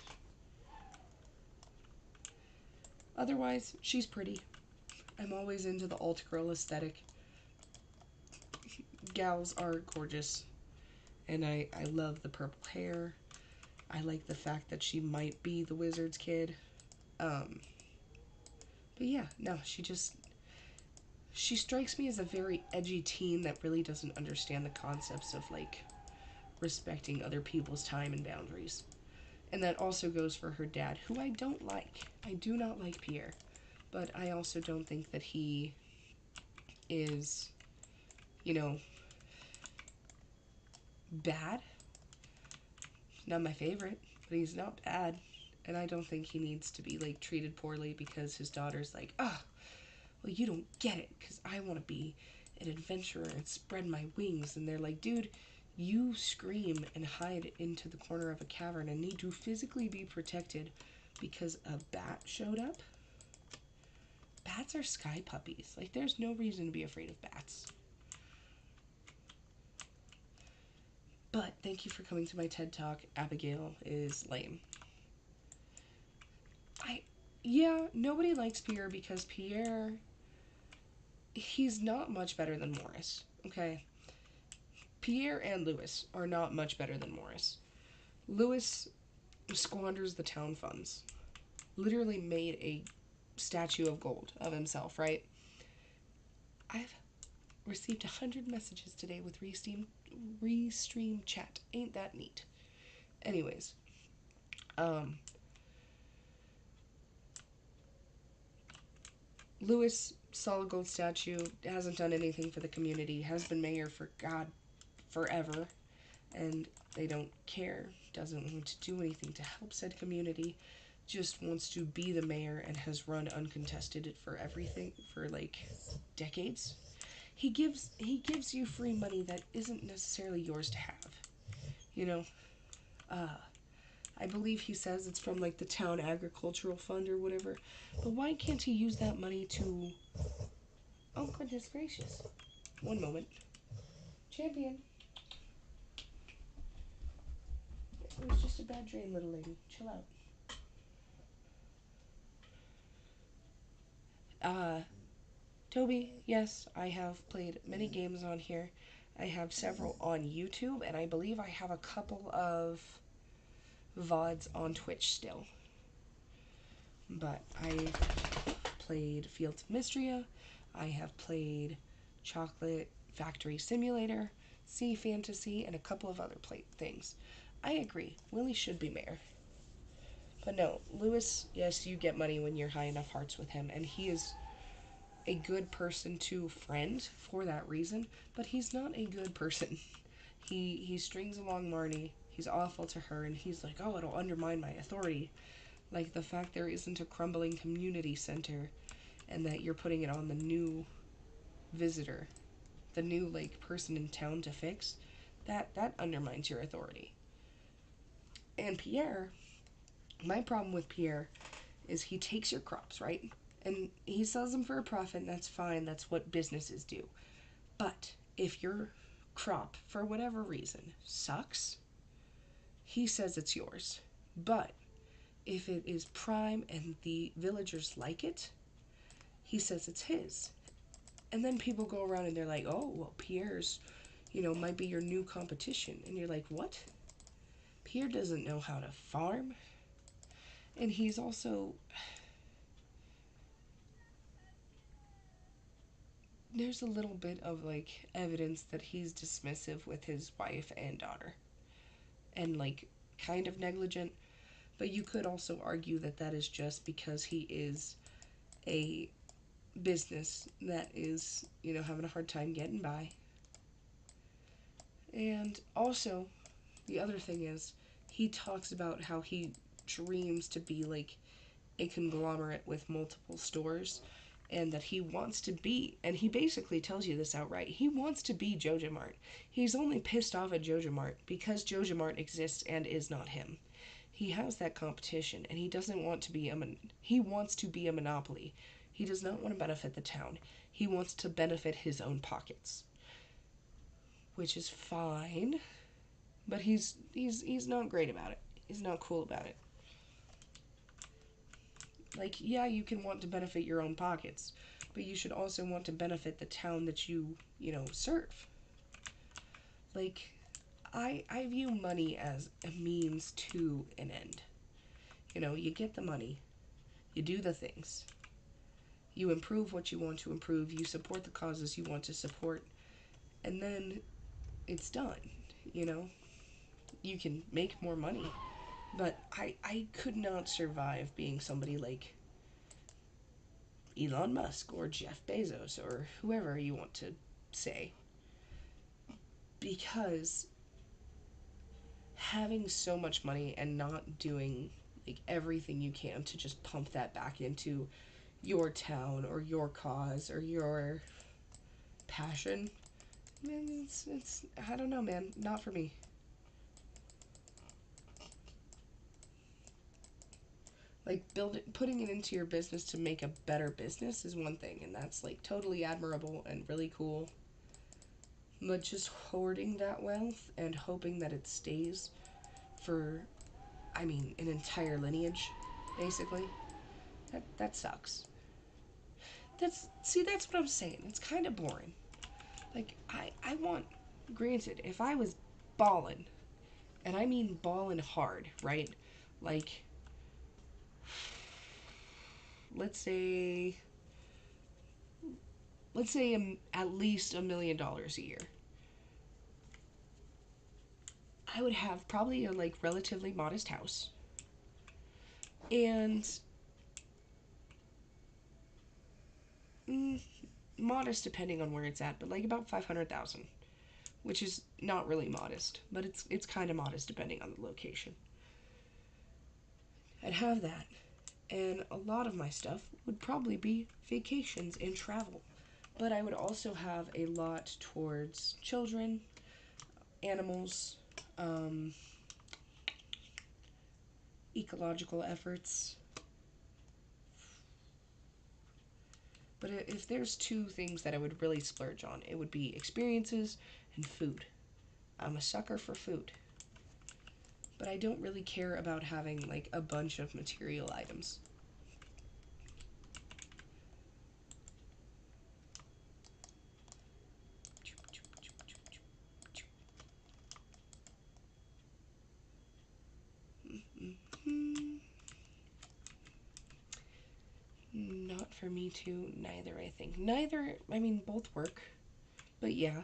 Otherwise, she's pretty. I'm always into the alt girl aesthetic. Gals are gorgeous. And I love the purple hair. I like the fact that she might be the wizard's kid. Um, but yeah, no, she strikes me as a very edgy teen that really doesn't understand the concepts of, respecting other people's time and boundaries. And that also goes for her dad, who I don't like. I do not like Pierre. But I also don't think that he is, you know, bad. Not my favorite, but he's not bad. And I don't think he needs to be, treated poorly because his daughter's like, "Ah, oh, well, you don't get it, because I want to be an adventurer and spread my wings." And they're like, "Dude, you scream and hide into the corner of a cavern and need to physically be protected because a bat showed up?" Bats are sky puppies. There's no reason to be afraid of bats. But thank you for coming to my TED Talk. Abigail is lame. Yeah, nobody likes Pierre because Pierre, he's not much better than Morris, okay? Pierre and Louis are not much better than Morris. Louis squanders the town funds. Literally made a statue of gold of himself, right? I've received 100 messages today with Restream chat. Ain't that neat? Anyways, Louis Solid Gold statue hasn't done anything for the community, has been mayor for God forever, and they don't care, doesn't want to do anything to help said community, just wants to be the mayor and has run uncontested for everything for decades. He gives you free money that isn't necessarily yours to have. You know, uh I believe he says it's from the town agricultural fund or whatever. But why can't he use that money to... Oh, goodness gracious. One moment. Champion. It was just a bad dream, little lady. Chill out. Toby, yes, I have played many games on here. I have several on YouTube, and I believe I have a couple of VODs on Twitch still. But I've played Fields of Mystria. I have played Chocolate Factory Simulator, Sea Fantasy, and a couple of other things. I agree, Willie should be mayor. But no, Louis, yes, you get money when you're high enough hearts with him, and he is a good person to friend for that reason, but he's not a good person. He strings along Marnie, he's awful to her, and he's like, "Oh, it'll undermine my authority." The fact there isn't a crumbling community center and that you're putting it on the new visitor, the new person in town to fix, that undermines your authority. And Pierre, my problem with Pierre is he takes your crops, right? And he sells them for a profit, and that's fine. That's what businesses do. But if your crop, for whatever reason, sucks, he says it's yours. But if it is prime and the villagers like it, he says it's his. And then people go around and they're like, oh, well, Pierre's, might be your new competition. And you're like, what? Pierre doesn't know how to farm. And he's also, there's a little bit of like evidence that he's dismissive with his wife and daughter and like kind of negligent. But you could also argue that that is just because he is a business that is, having a hard time getting by. And also, the other thing is, he talks about how he dreams to be like a conglomerate with multiple stores and that he wants to be, and he basically tells you this outright, he wants to be Joja Mart. He's only pissed off at Joja Mart because Joja Mart exists and is not him. He has that competition and he doesn't want to be he wants to be a monopoly. He does not want to benefit the town. He wants to benefit his own pockets, which is fine, but he's not great about it. He's not cool about it. Like, yeah, you can want to benefit your own pockets, but you should also want to benefit the town that you serve. Like, I view money as a means to an end. You get the money, you do the things, you improve what you want to improve, you support the causes you want to support, and then it's done. You know, you can make more money, but I could not survive being somebody like Elon Musk or Jeff Bezos or whoever you want to say, because having so much money and not doing like everything you can to just pump that back into your town or your cause or your passion, man, it's I don't know, man, not for me. Like putting it into your business to make a better business is one thing, and that's like totally admirable and really cool. But just hoarding that wealth and hoping that it stays for, I mean, an entire lineage, basically, that sucks. That's what I'm saying. It's kind of boring. Like I want, granted, if I was ballin', and I mean ballin' hard, right? Like, let's say at least $1 million a year. I would have probably a like relatively modest house, and mm, modest depending on where it's at, but like about 500,000, which is not really modest, but it's kind of modest depending on the location. I'd have that, and a lot of my stuff would probably be vacations and travel. But I would also have a lot towards children, animals, um, ecological efforts. But if there's two things that I would really splurge on, it would be experiences and food. I'm a sucker for food. But I don't really care about having like a bunch of material items. Mm-hmm. Not for me too, neither, I think. Neither, I mean, both work. But yeah.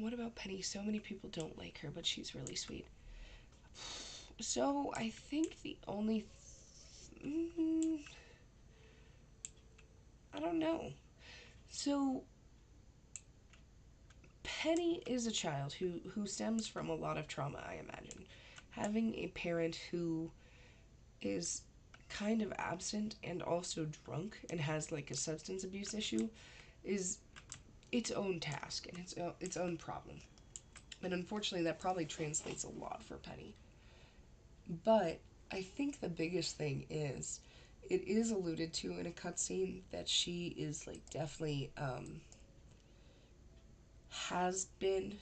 What about Penny? So many people don't like her, but she's really sweet. So I think the only. I don't know. So Penny is a child who stems from a lot of trauma, I imagine. Having a parent who is kind of absent and also drunk and has like a substance abuse issue is its own task and its own problem. And unfortunately, that probably translates a lot for Penny. But I think the biggest thing is it is alluded to in a cutscene that she is like definitely has been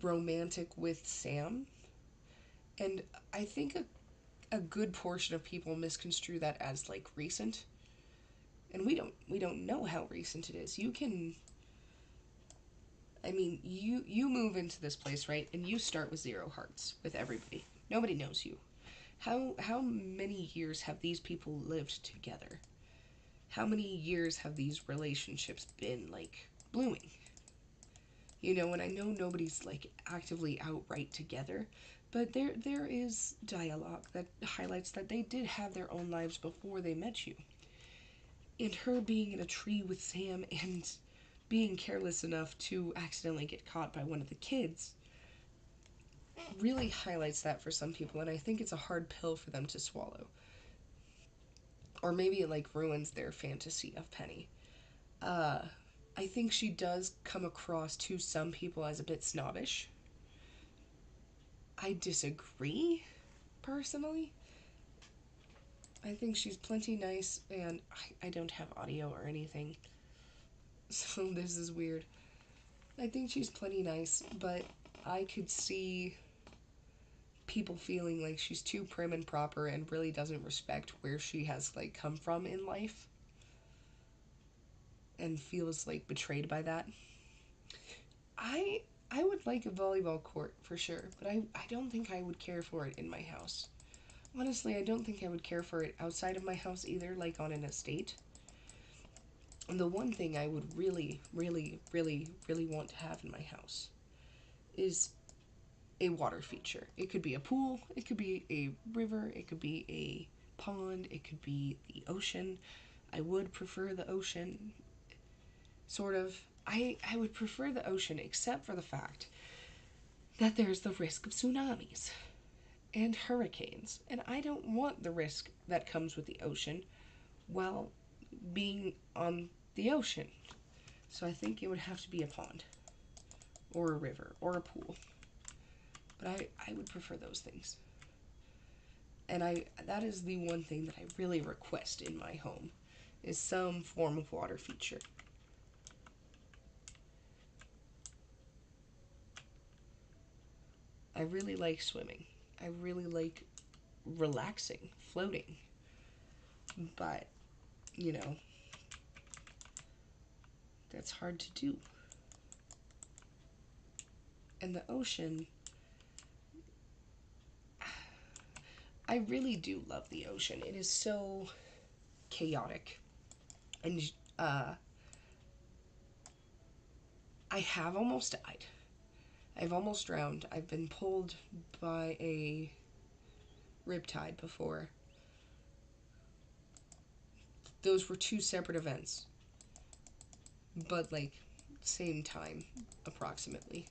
romantic with Sam. And I think a good portion of people misconstrue that as like recent. And we don't know how recent it is. You can, I mean, you move into this place, right? And you start with 0 hearts with everybody. Nobody knows you. How many years have these people lived together? How many years have these relationships been like blooming? And I know nobody's like actively outright together, but there is dialogue that highlights that they did have their own lives before they met you. And her being in a tree with Sam and being careless enough to accidentally get caught by one of the kids really highlights that for some people, and I think it's a hard pill for them to swallow. Or maybe it like ruins their fantasy of Penny. Uh, I think she does come across to some people as a bit snobbish. I disagree, personally. I think she's plenty nice, and I don't have audio or anything, so this is weird. I think she's plenty nice, but I could see people feeling like she's too prim and proper and really doesn't respect where she has like come from in life and feels like betrayed by that. I I would like a volleyball court for sure, but I don't think I would care for it in my house. Honestly, I don't think I would care for it outside of my house either, like on an estate. And the one thing I would really, really, really, really want to have in my house is a water feature. It could be a pool, it could be a river, it could be a pond, it could be the ocean. I would prefer the ocean, sort of. I would prefer the ocean, except for the fact that there's the risk of tsunamis and hurricanes. And I don't want the risk that comes with the ocean while being on the ocean. So I think it would have to be a pond or a river or a pool. But I would prefer those things. And that is the one thing that I really request in my home is some form of water feature. I really like swimming. I really like relaxing, floating. But, you know, that's hard to do. And the ocean, I really do love the ocean. It is so chaotic. And I have almost died. I've almost drowned. I've been pulled by a riptide before. Those were two separate events, but like same time approximately.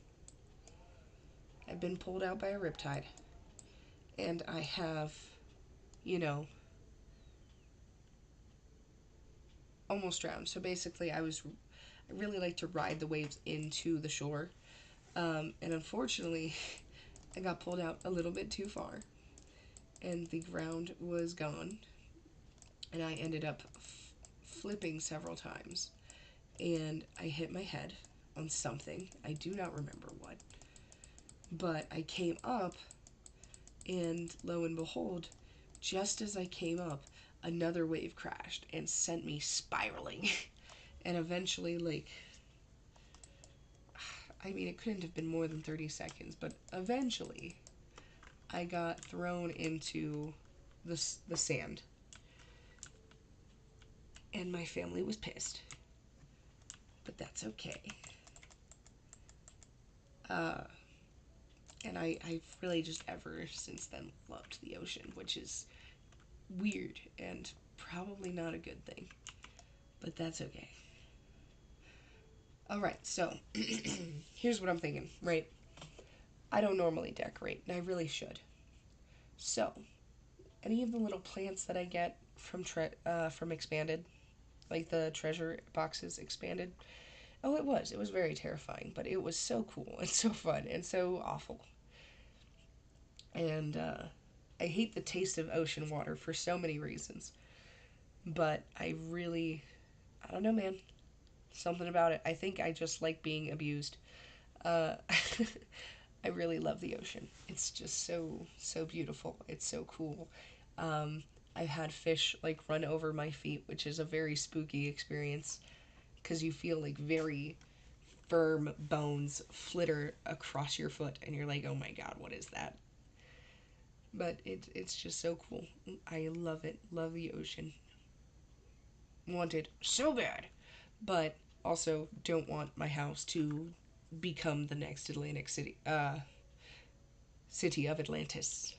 I've been pulled out by a riptide, and I have, you know, almost drowned. So basically, I really like to ride the waves into the shore, and unfortunately, I got pulled out a little bit too far, and the ground was gone, and I ended up flipping several times, and I hit my head on something. I do not remember what, but I came up, and lo and behold, just as I came up, another wave crashed and sent me spiraling. And eventually, like, I mean, it couldn't have been more than 30 seconds, but eventually, I got thrown into the sand. And my family was pissed. But that's okay. Uh, and I've really just ever since then loved the ocean, which is weird and probably not a good thing. But that's okay. Alright, so here's what I'm thinking, right? I don't normally decorate, and I really should. So, any of the little plants that I get from Expanded, like the treasure boxes Expanded, oh, it was. It was very terrifying, but it was so cool and so fun and so awful. And I hate the taste of ocean water for so many reasons. But I don't know, man. Something about it. I think I just like being abused. Uh, I really love the ocean. It's just so beautiful. It's so cool. Um, I've had fish like run over my feet, which is a very spooky experience because you feel like very firm bones flitter across your foot, and you're like, oh my god, what is that? But it's just so cool. I love it. Love the ocean. Want it so bad, but also don't want my house to become the next Atlantic City. City of Atlantis,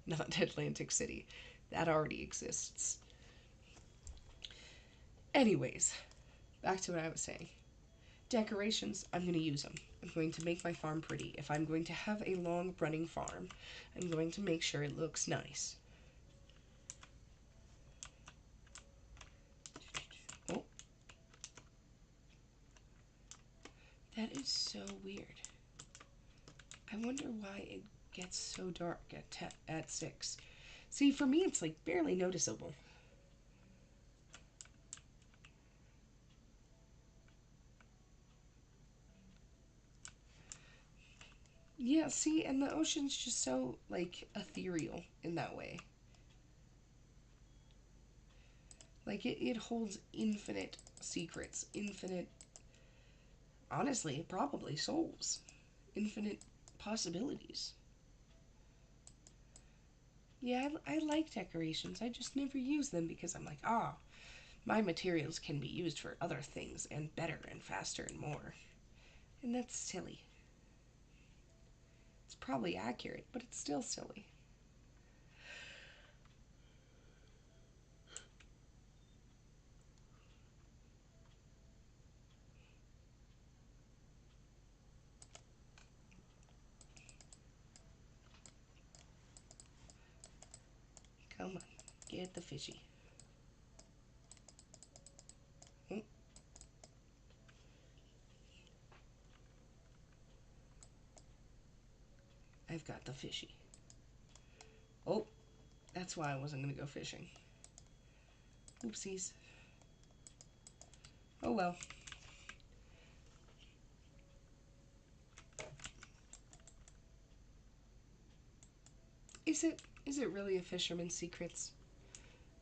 not Atlantic City. That already exists. Anyways, back to what I was saying. Decorations, I'm going to use them. I'm going to make my farm pretty. If I'm going to have a long running farm, I'm going to make sure it looks nice. Oh, that is so weird. I wonder why it gets so dark at 6. See, for me, it's like barely noticeable. Yeah, see, and the ocean's just so, like, ethereal in that way. Like, it holds infinite secrets, infinite, honestly, probably souls, infinite possibilities. Yeah, I like decorations. I just never use them because I'm like, ah, my materials can be used for other things and better and faster and more. And that's silly. It's probably accurate, but it's still silly. Come on, get the fishy. Oh, I've got the fishy. Oh, that's why I wasn't going to go fishing. Oopsies. Oh well. Is it really a fisherman's secrets?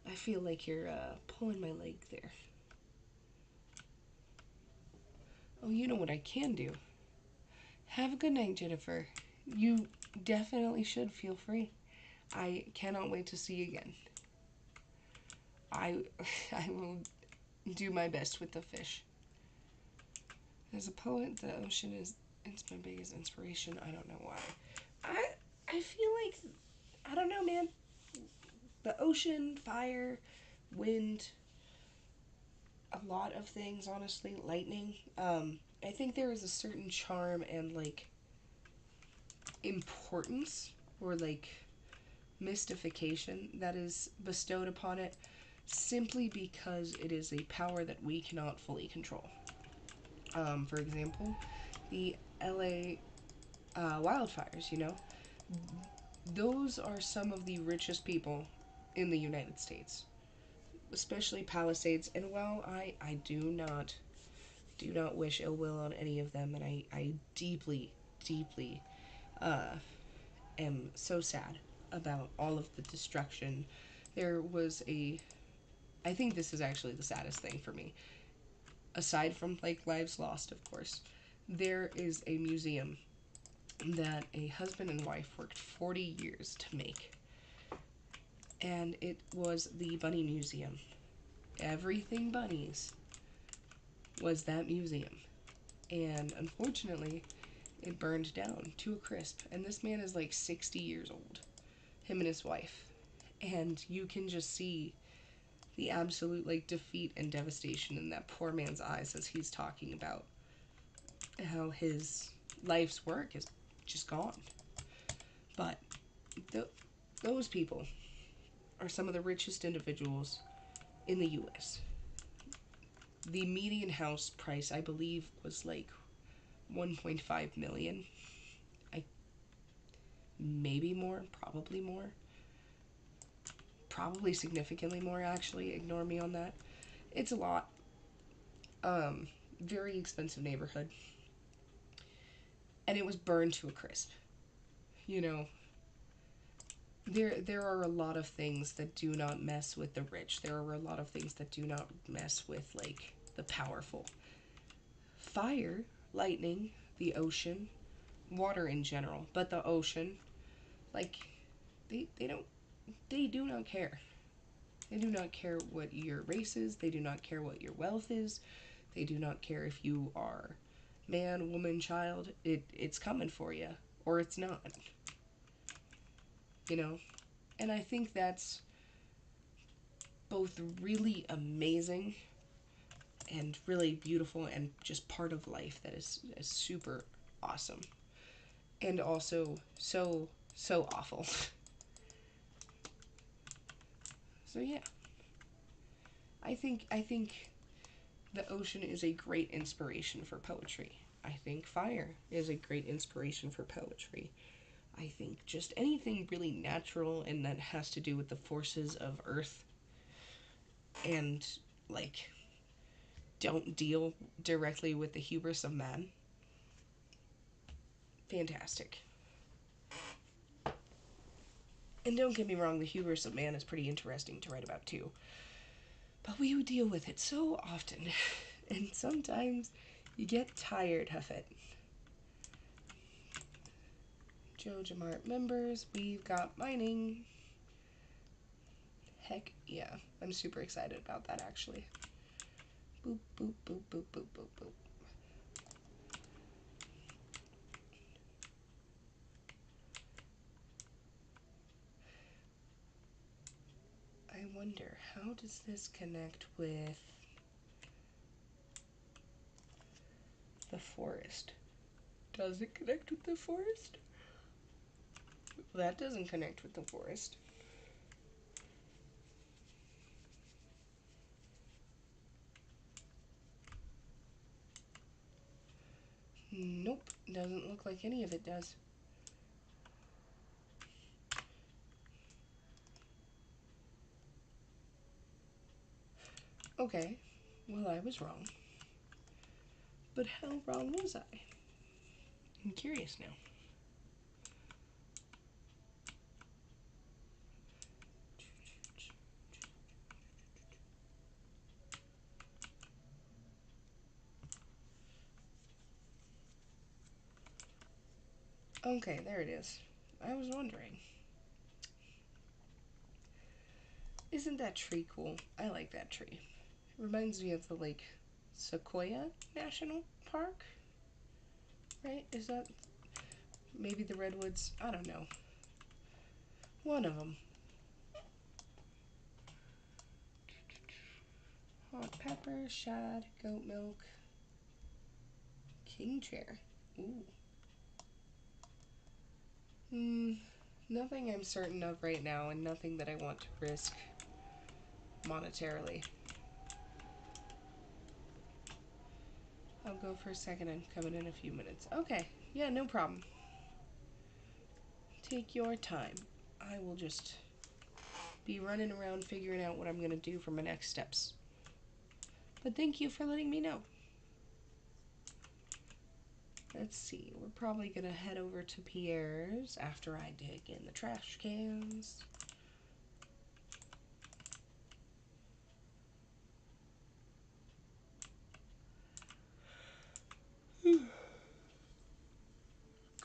I feel like you're pulling my leg there. Oh, you know what I can do? Have a good night, Jennifer. You definitely should feel free. I cannot wait to see you again. I I will do my best with the fish. As a poet, the ocean is it's my biggest inspiration. I don't know why. I I feel like I don't know, man. The ocean, fire, wind, a lot of things, honestly. Lightning. I think there is a certain charm and like importance or like mystification that is bestowed upon it simply because it is a power that we cannot fully control. For example, the LA wildfires, those are some of the richest people in the United States, especially Palisades. And while I do not wish ill will on any of them, and I deeply, deeply am so sad about all of the destruction. There was I think this is actually the saddest thing for me, aside from like lives lost, of course. There is a museum that a husband and wife worked 40 years to make, and it was the Bunny Museum. Everything bunnies was that museum. And unfortunately, it burned down to a crisp. And this man is like 60 years old, him and his wife. And you can just see the absolute like defeat and devastation in that poor man's eyes as he's talking about how his life's work is just gone. But th- those people are some of the richest individuals in the US. The median house price, I believe, was like 1.5 million. I maybe more, probably more. Probably significantly more actually. Ignore me on that. It's a lot. Very expensive neighborhood. And it was burned to a crisp. you know, there are a lot of things that do not mess with the rich. There are a lot of things that do not mess with like the powerful. Fire, lightning, the ocean, water in general, but the ocean, like they don't they do not care. They do not care what your race is. They do not care what your wealth is. They do not care if you are man, woman, child. It's coming for you or it's not. You know? And I think that's both really amazing and really beautiful and just part of life that is super awesome. And also so awful. So yeah. I think the ocean is a great inspiration for poetry. I think fire is a great inspiration for poetry. I think just anything really natural and that has to do with the forces of earth and like don't deal directly with the hubris of man. Fantastic. And don't get me wrong, the hubris of man is pretty interesting to write about too. But we deal with it so often, and sometimes you get tired of it. Joe Jamart members, we've got mining. Heck yeah, I'm super excited about that actually. Boop, boop, boop, boop, boop, boop, boop. I wonder, how does this connect with the forest? Does it connect with the forest? That doesn't connect with the forest. Nope, doesn't look like any of it does. Okay, well, I was wrong. But how wrong was I? I'm curious now. Okay, there it is. I was wondering. Isn't that tree cool? I like that tree. It reminds me of the Lake Sequoia National Park, right? Is that maybe the redwoods? I don't know. One of them. Hot pepper, shad, goat milk, king chair. Ooh. Nothing I'm certain of right now, and nothing that I want to risk monetarily. I'll go for a second. I'm coming in a few minutes. Okay. Yeah, no problem. Take your time. I will just be running around figuring out what I'm going to do for my next steps. But thank you for letting me know. Let's see. We're probably going to head over to Pierre's after I dig in the trash cans.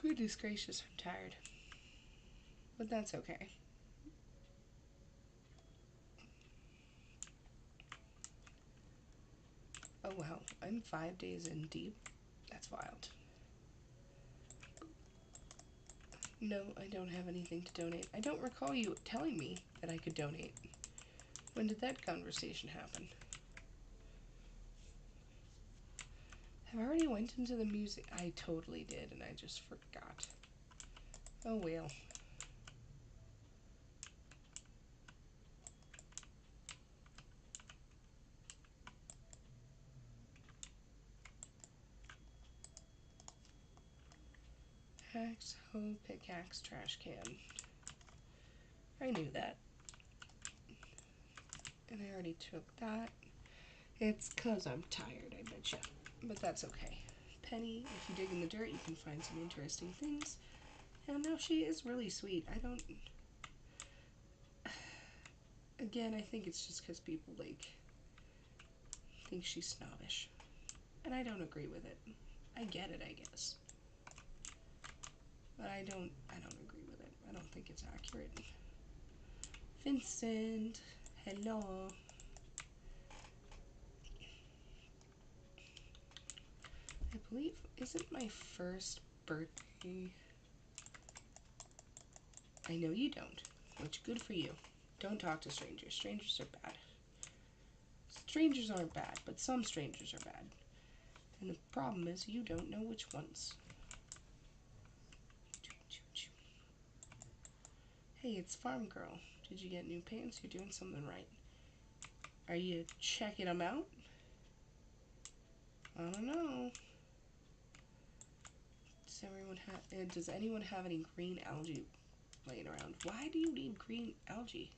Goodness gracious, I'm tired. But that's okay. Oh wow, I'm 5 days in deep. That's wild. No, I don't have anything to donate. I don't recall you telling me that I could donate. When did that conversation happen? Have I already went into the music? I totally did, and I just forgot. Oh well. Axe, hoe, pickaxe, trash can. I knew that. And I already took that. It's 'cause I'm tired, I betcha. But that's okay. Penny, if you dig in the dirt, you can find some interesting things. And no, she is really sweet. I don't. Again, I think it's just because people like think she's snobbish, and I don't agree with it. I get it, I guess, but I don't. I don't agree with it. I don't think it's accurate. Vincent, hello. I believe isn't my first birthday. I know you don't, which good for you. Don't talk to strangers. Strangers are bad. Strangers aren't bad, but some strangers are bad. And the problem is you don't know which ones. Hey, it's Farm Girl. Did you get new pants? You're doing something right. Are you checking them out? I don't know. Does anyone have any green algae laying around? Why do you need green algae?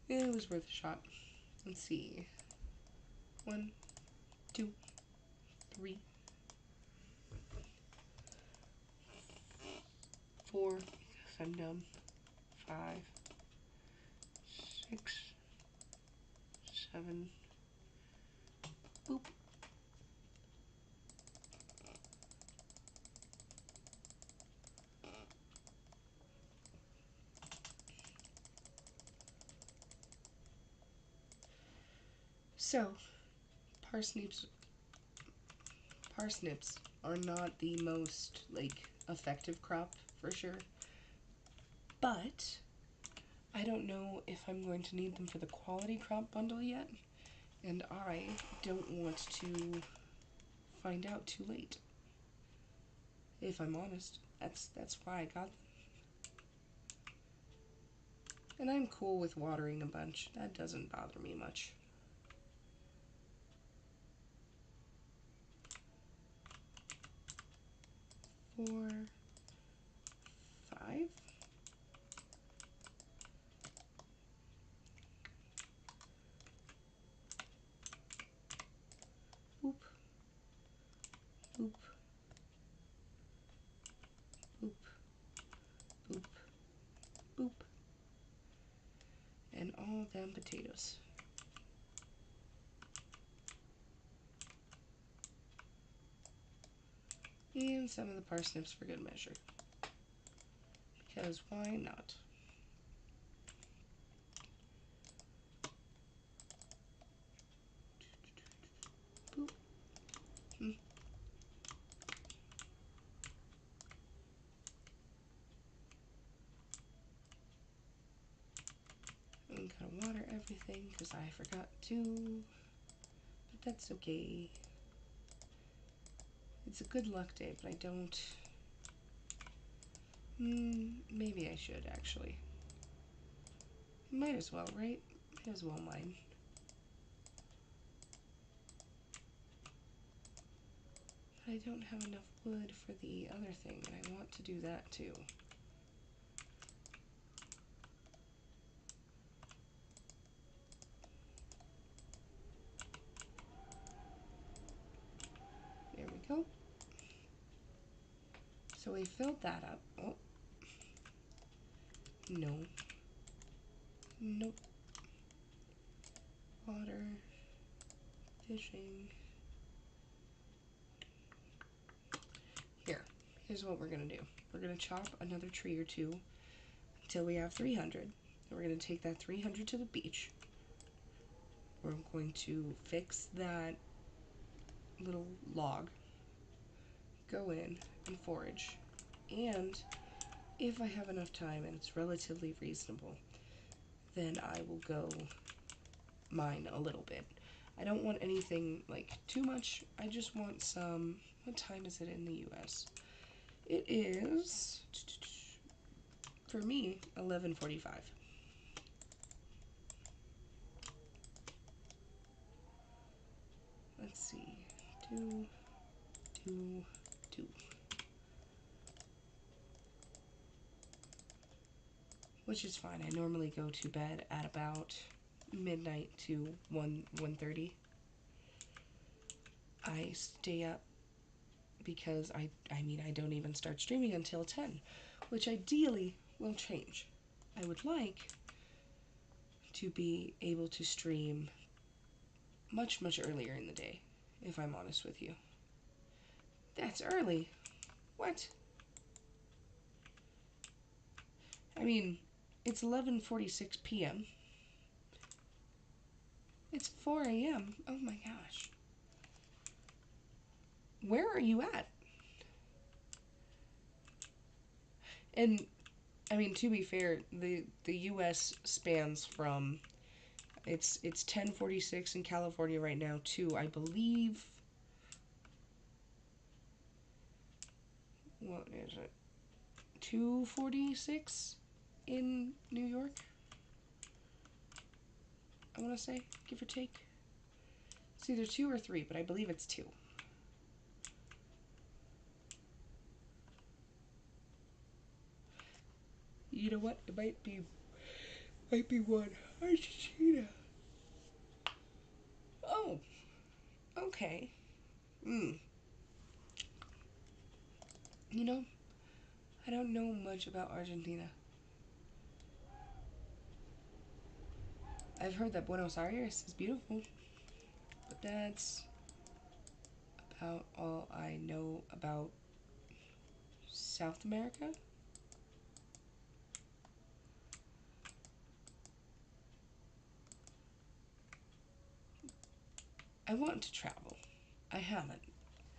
It was worth a shot. Let's see. 1, 2, 3, 4. Because I'm dumb. 5, 6, 7. Boop. So, parsnips parsnips are not the most like effective crop for sure, but I don't know if I'm going to need them for the quality crop bundle yet, and I don't want to find out too late. If I'm honest, that's why I got them. And I'm cool with watering a bunch. That doesn't bother me much. 4, 5. Boop, boop, boop, boop, boop. And all them potatoes. And some of the parsnips for good measure. Because why not? Boop. I'm gonna water everything because I forgot to. But that's okay. It's a good luck day, but I don't. Maybe I should actually. Might as well, right? Might as well mine. But I don't have enough wood for the other thing, and I want to do that too. There we go. So we filled that up. Oh. No. Nope. Water. Fishing. Here's what we're gonna do. We're gonna chop another tree or two until we have 300. Then we're gonna take that 300 to the beach. We're going to fix that little log, go in and forage, and if I have enough time and it's relatively reasonable, then I will go mine a little bit. I don't want anything like too much. I just want some. What time is it in the US? It is, for me, 11:45. Let's see. 2, 2, 2. Which is fine. I normally go to bed at about midnight to 1:30. I stay up because I don't even start streaming until 10, which ideally will change. I would like to be able to stream much earlier in the day, if I'm honest with you. That's early. What? I mean, it's 11:46 p.m. It's 4 a.m. Oh my gosh. Where are you at? And I mean, to be fair, the U.S. spans from it's 10:46 in California right now to, I believe, what is it, 2:46 in New York. I want to say, give or take. It's either 2 or 3, but I believe it's 2. You know what? It might be one. Argentina. Oh, okay. Hmm. You know, I don't know much about Argentina. I've heard that Buenos Aires is beautiful, but that's about all I know about South America. I want to travel. I haven't.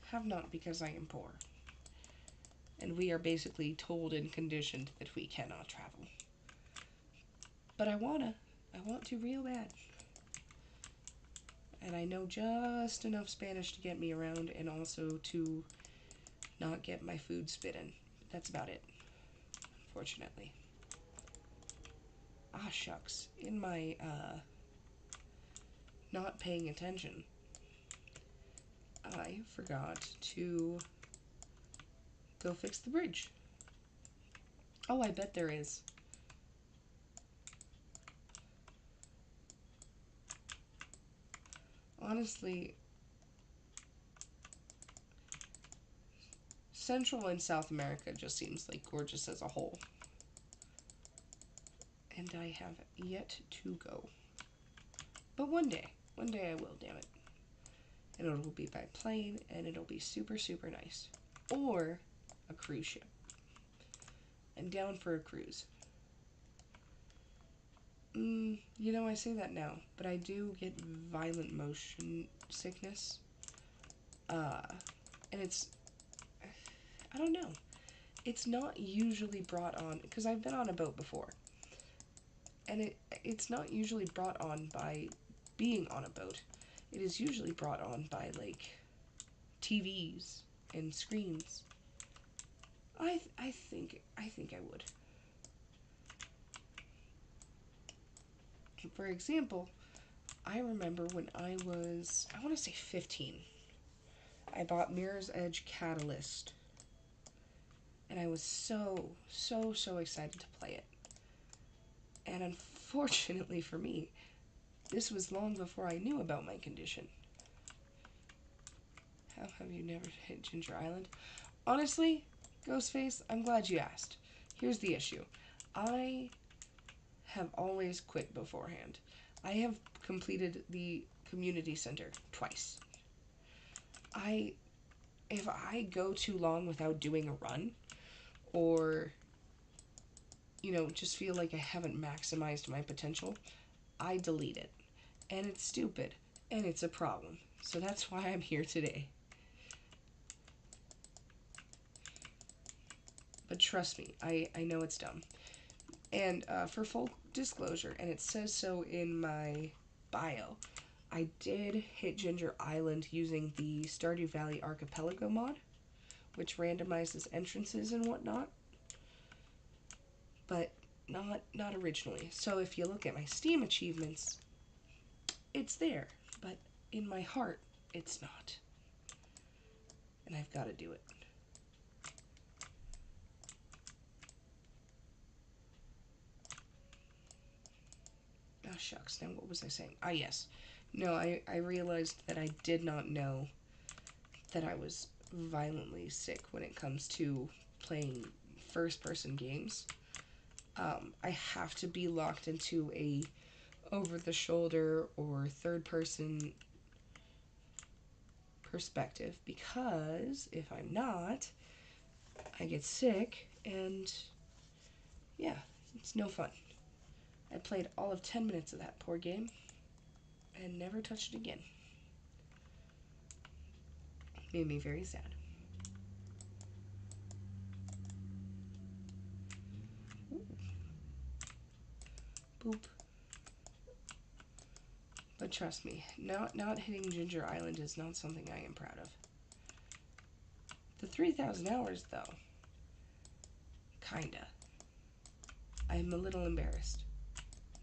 Have not because I am poor. And we are basically told and conditioned that we cannot travel. But I wanna. I want to real bad. And I know just enough Spanish to get me around and also to not get my food spit in. That's about it, unfortunately. Ah, shucks. In my, not paying attention, I forgot to go fix the bridge. Oh, I bet there is. Honestly, Central and South America just seems like gorgeous as a whole. And I have yet to go. But one day I will, damn it. And it'll be by plane, and it'll be super nice. Or a cruise ship. I'm down for a cruise. I say that now, but I do get violent motion sickness. Uh, and I don't know. It's not usually brought on, because I've been on a boat before. And it's not usually brought on by being on a boat. It is usually brought on by, like, TVs and screens. I think I would. For example, I remember when I was, I want to say 15, I bought Mirror's Edge Catalyst. And I was so excited to play it. And unfortunately for me, this was long before I knew about my condition. How have you never hit Ginger Island? Honestly, Ghostface, I'm glad you asked. Here's the issue. I have always quit beforehand. I have completed the community center twice. I if I go too long without doing a run, or just feel like I haven't maximized my potential, I delete it. And it's stupid. And it's a problem. So that's why I'm here today. But trust me, I know it's dumb. And for full disclosure, and it says so in my bio, I did hit Ginger Island using the Stardew Valley archipelago mod, which randomizes entrances and whatnot. But not originally. So if you look at my Steam achievements, it's there. But in my heart, it's not. And I've got to do it. Oh, shucks. Now, what was I saying? Ah, yes. No, I realized that I did not know that I was violently sick when it comes to playing first person games. I have to be locked into a over the shoulder or third person perspective, because if I'm not, I get sick and yeah, it's no fun. I played all of 10 minutes of that poor game and never touched it again. Made me very sad. Boop. But trust me, not hitting Ginger Island is not something I am proud of. The 3,000 hours, though, kinda. I'm a little embarrassed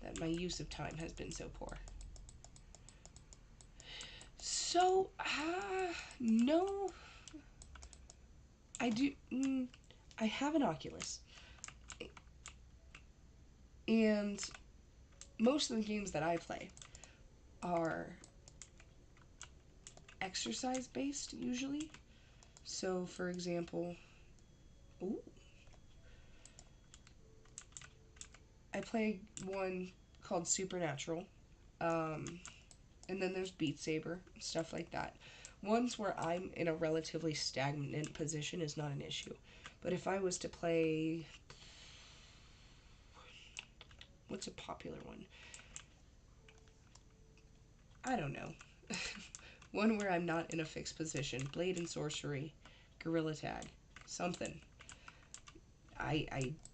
that my use of time has been so poor. So, no, I do. I have an Oculus, and most of the games that I play are exercise based usually. So, for example, ooh, I play one called Supernatural, and then there's Beat Saber, stuff like that. Ones where I'm in a relatively stagnant position is not an issue. But if I was to play, what's a popular one? I don't know. One where I'm not in a fixed position, Blade and Sorcery, Gorilla Tag, something.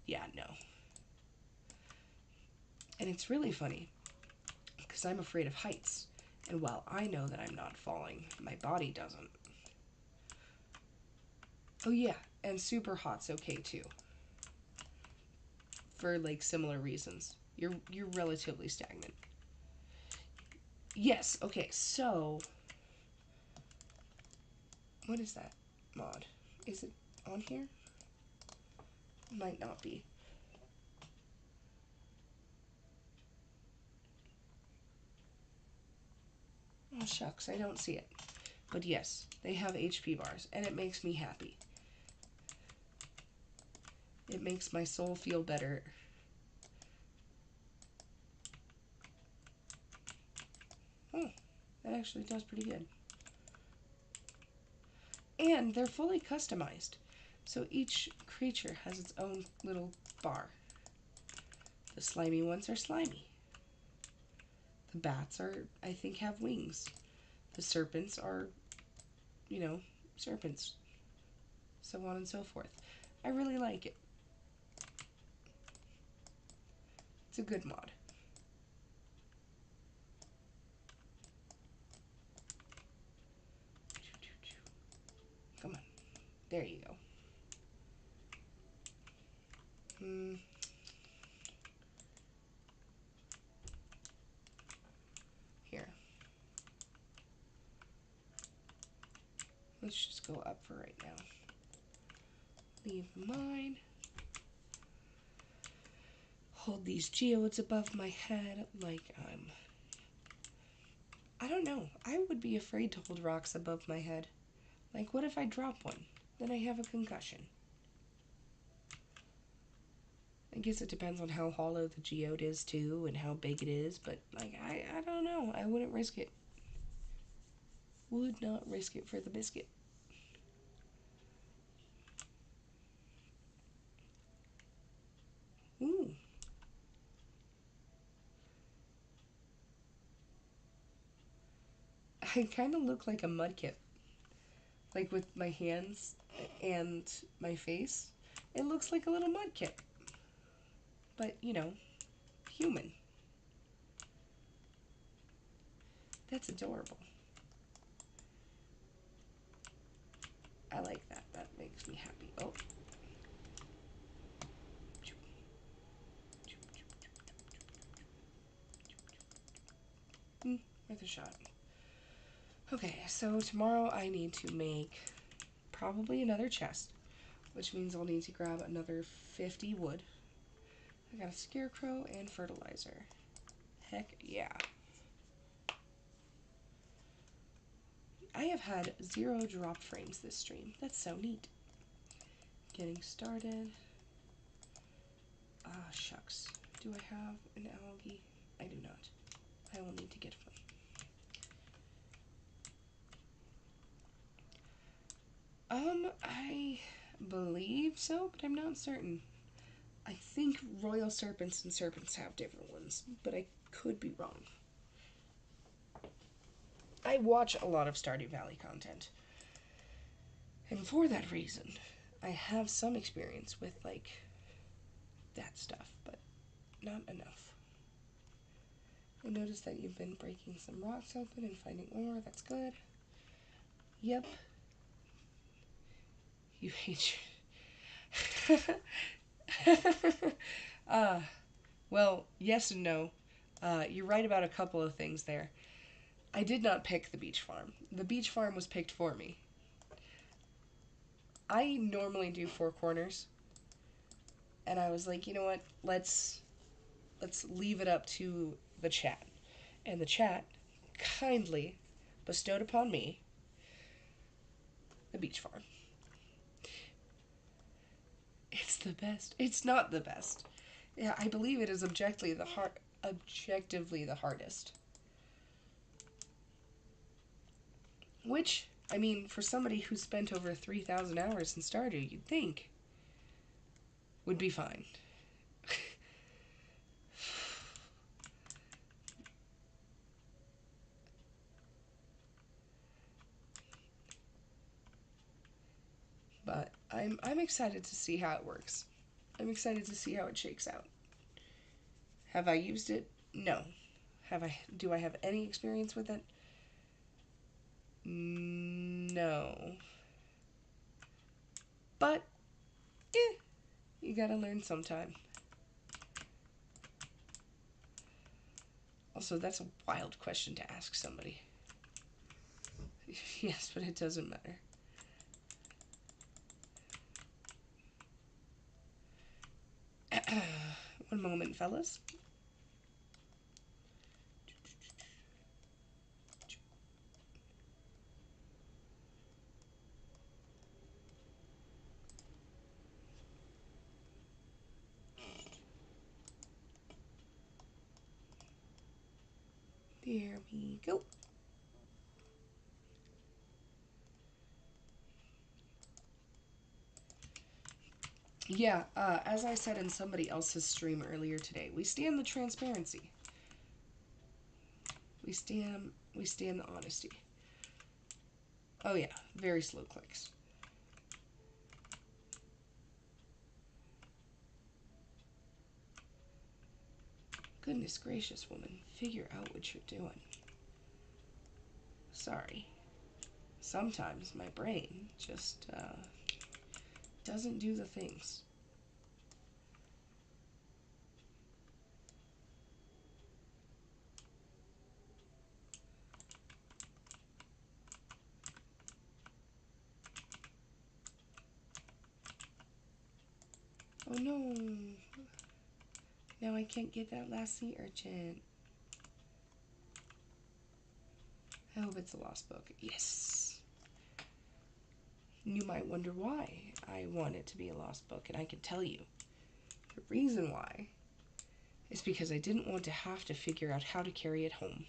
Yeah, no. And it's really funny because I'm afraid of heights. And while I know that I'm not falling, my body doesn't. Oh yeah, and super hot's okay too. For like similar reasons. You're relatively stagnant. Yes, okay, so what is that mod? Is it on here? Might not be. Oh shucks, I don't see it. But yes, they have HP bars, and it makes me happy. It makes my soul feel better. Oh, that actually does pretty good. And they're fully customized. So each creature has its own little bar. The slimy ones are slimy. The bats are, I think, have wings. The serpents are, serpents. So on and so forth. I really like it. It's a good mod. Come on. There you go. Here. Let's just go up for right now. Leave mine. Hold these geodes above my head like I don't know. I would be afraid to hold rocks above my head. Like, what if I drop one? Then I have a concussion. I guess it depends on how hollow the geode is, too, and how big it is, but, like, I don't know. I wouldn't risk it. Would not risk it for the biscuit. Ooh. I kind of look like a mudkip. Like, with my hands and my face. It looks like a little mudkip. But, human. That's adorable. I like that. That makes me happy. Oh. Worth a shot. Okay, so tomorrow I need to make probably another chest, which means I'll need to grab another 50 wood. I got a scarecrow and fertilizer. Heck yeah. I have had 0 drop frames this stream. That's so neat. Getting started. Ah, shucks. Do I have an algae? I do not. I will need to get one. I believe so, but I'm not certain. I think royal serpents and serpents have different ones, but I could be wrong. I watch a lot of Stardew Valley content. And for that reason, I have some experience with, like, that stuff, but not enough. I noticed that you've been breaking some rocks open and finding ore. That's good. Yep. You hate your... well, yes and no. You're right about a couple of things there. I did not pick the beach farm. The beach farm was picked for me. I normally do 4 corners. And I was like, you know what? Let's leave it up to the chat. And the chat kindly bestowed upon me the beach farm. It's the best. It's not the best. Yeah, I believe it is objectively the hardest. Which, I mean, for somebody who spent over 3,000 hours in Stardew, you'd think would be fine. But I'm excited to see how it works. I'm excited to see how it shakes out. Have I used it? No. Do I have any experience with it? No. But you gotta learn sometime. Also, that's a wild question to ask somebody. Yes, but it doesn't matter. One moment, fellas. There we go. Yeah, as I said in somebody else's stream earlier today, we stand the transparency. We stand the honesty. Oh yeah, very slow clicks. Goodness gracious, woman, figure out what you're doing. Sorry. Sometimes my brain just doesn't do the things. Oh no. Now I can't get that last sea urchin. I hope it's a lost book. Yes. You might wonder why I want it to be a lost book, and I can tell you. The reason why is because I didn't want to have to figure out how to carry it home.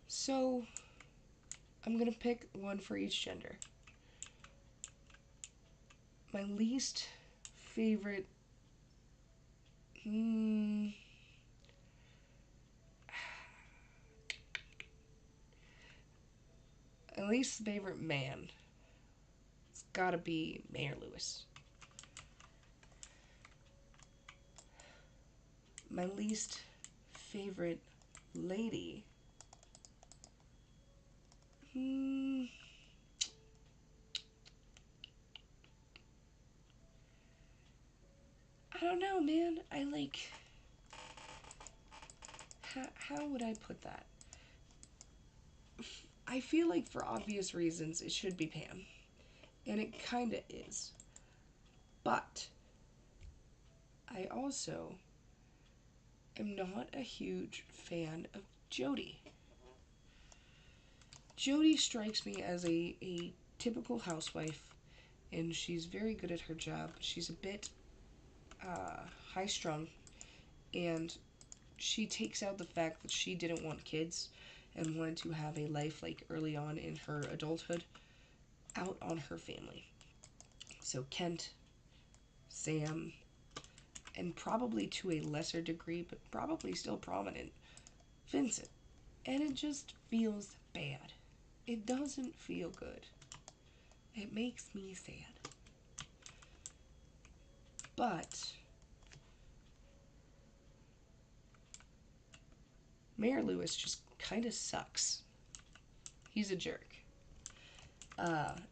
So, I'm gonna pick one for each gender. My least favorite... My least favorite man. It's gotta be Mayor Lewis. My least favorite lady. I don't know, man. I like... How would I put that? I feel like for obvious reasons it should be Pam. And it kinda is. But I also am not a huge fan of Jody. Jody strikes me as a typical housewife, and she's very good at her job. She's a bit high strung, and she takes out the fact that she didn't want kids and wanted to have a life like early on in her adulthood out on her family. So Kent, Sam, and probably to a lesser degree, but probably still prominent, Vincent. And it just feels bad. It doesn't feel good. It makes me sad. But Mayor Lewis just kind of sucks. He's a jerk.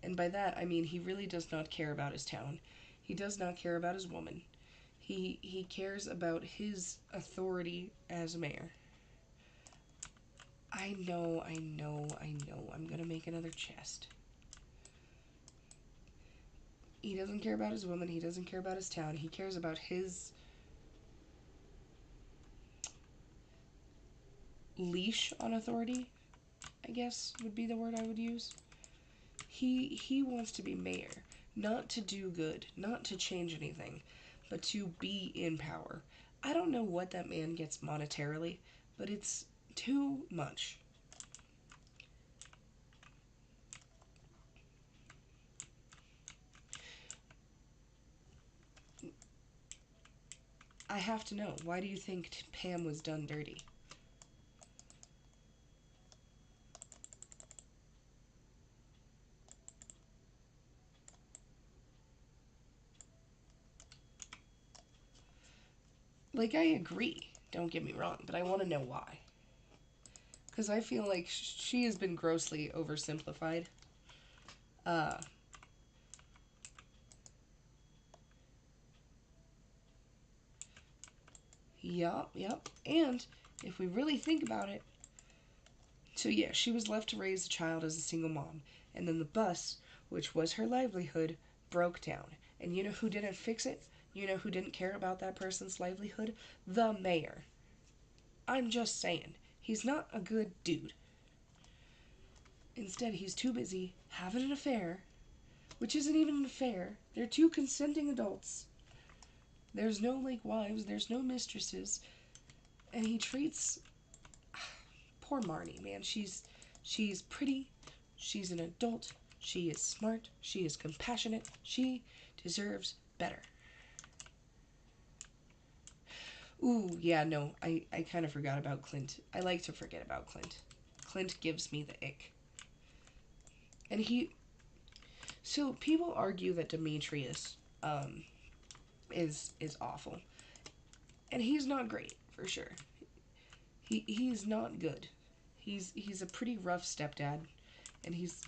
And by that, I mean he really does not care about his town. He does not care about his woman. He cares about his authority as mayor. I know. I'm gonna make another chest. He doesn't care about his woman. He doesn't care about his town. He cares about his leash on authority, I guess would be the word I would use. He wants to be mayor, not to do good, not to change anything, but to be in power. I don't know what that man gets monetarily, but it's too much. I have to know, why do you think Pam was done dirty? Like, I agree, don't get me wrong, but I want to know why. Because I feel like she has been grossly oversimplified. Uh, yup. And if we really think about it, so yeah, she was left to raise the child as a single mom. And then the bus, which was her livelihood, broke down. And you know who didn't fix it? You know who didn't care about that person's livelihood? The mayor. I'm just saying, he's not a good dude. Instead, he's too busy having an affair, which isn't even an affair. They're two consenting adults. There's no, like, wives, there's no mistresses. And he treats poor Marnie, man. She's pretty, she's an adult, she is smart, she is compassionate, she deserves better. Ooh, yeah, no, I kind of forgot about Clint. I like to forget about Clint. Clint gives me the ick. And so people argue that Demetrius is awful. And he's not great, for sure. He's not good. He's a pretty rough stepdad, and he's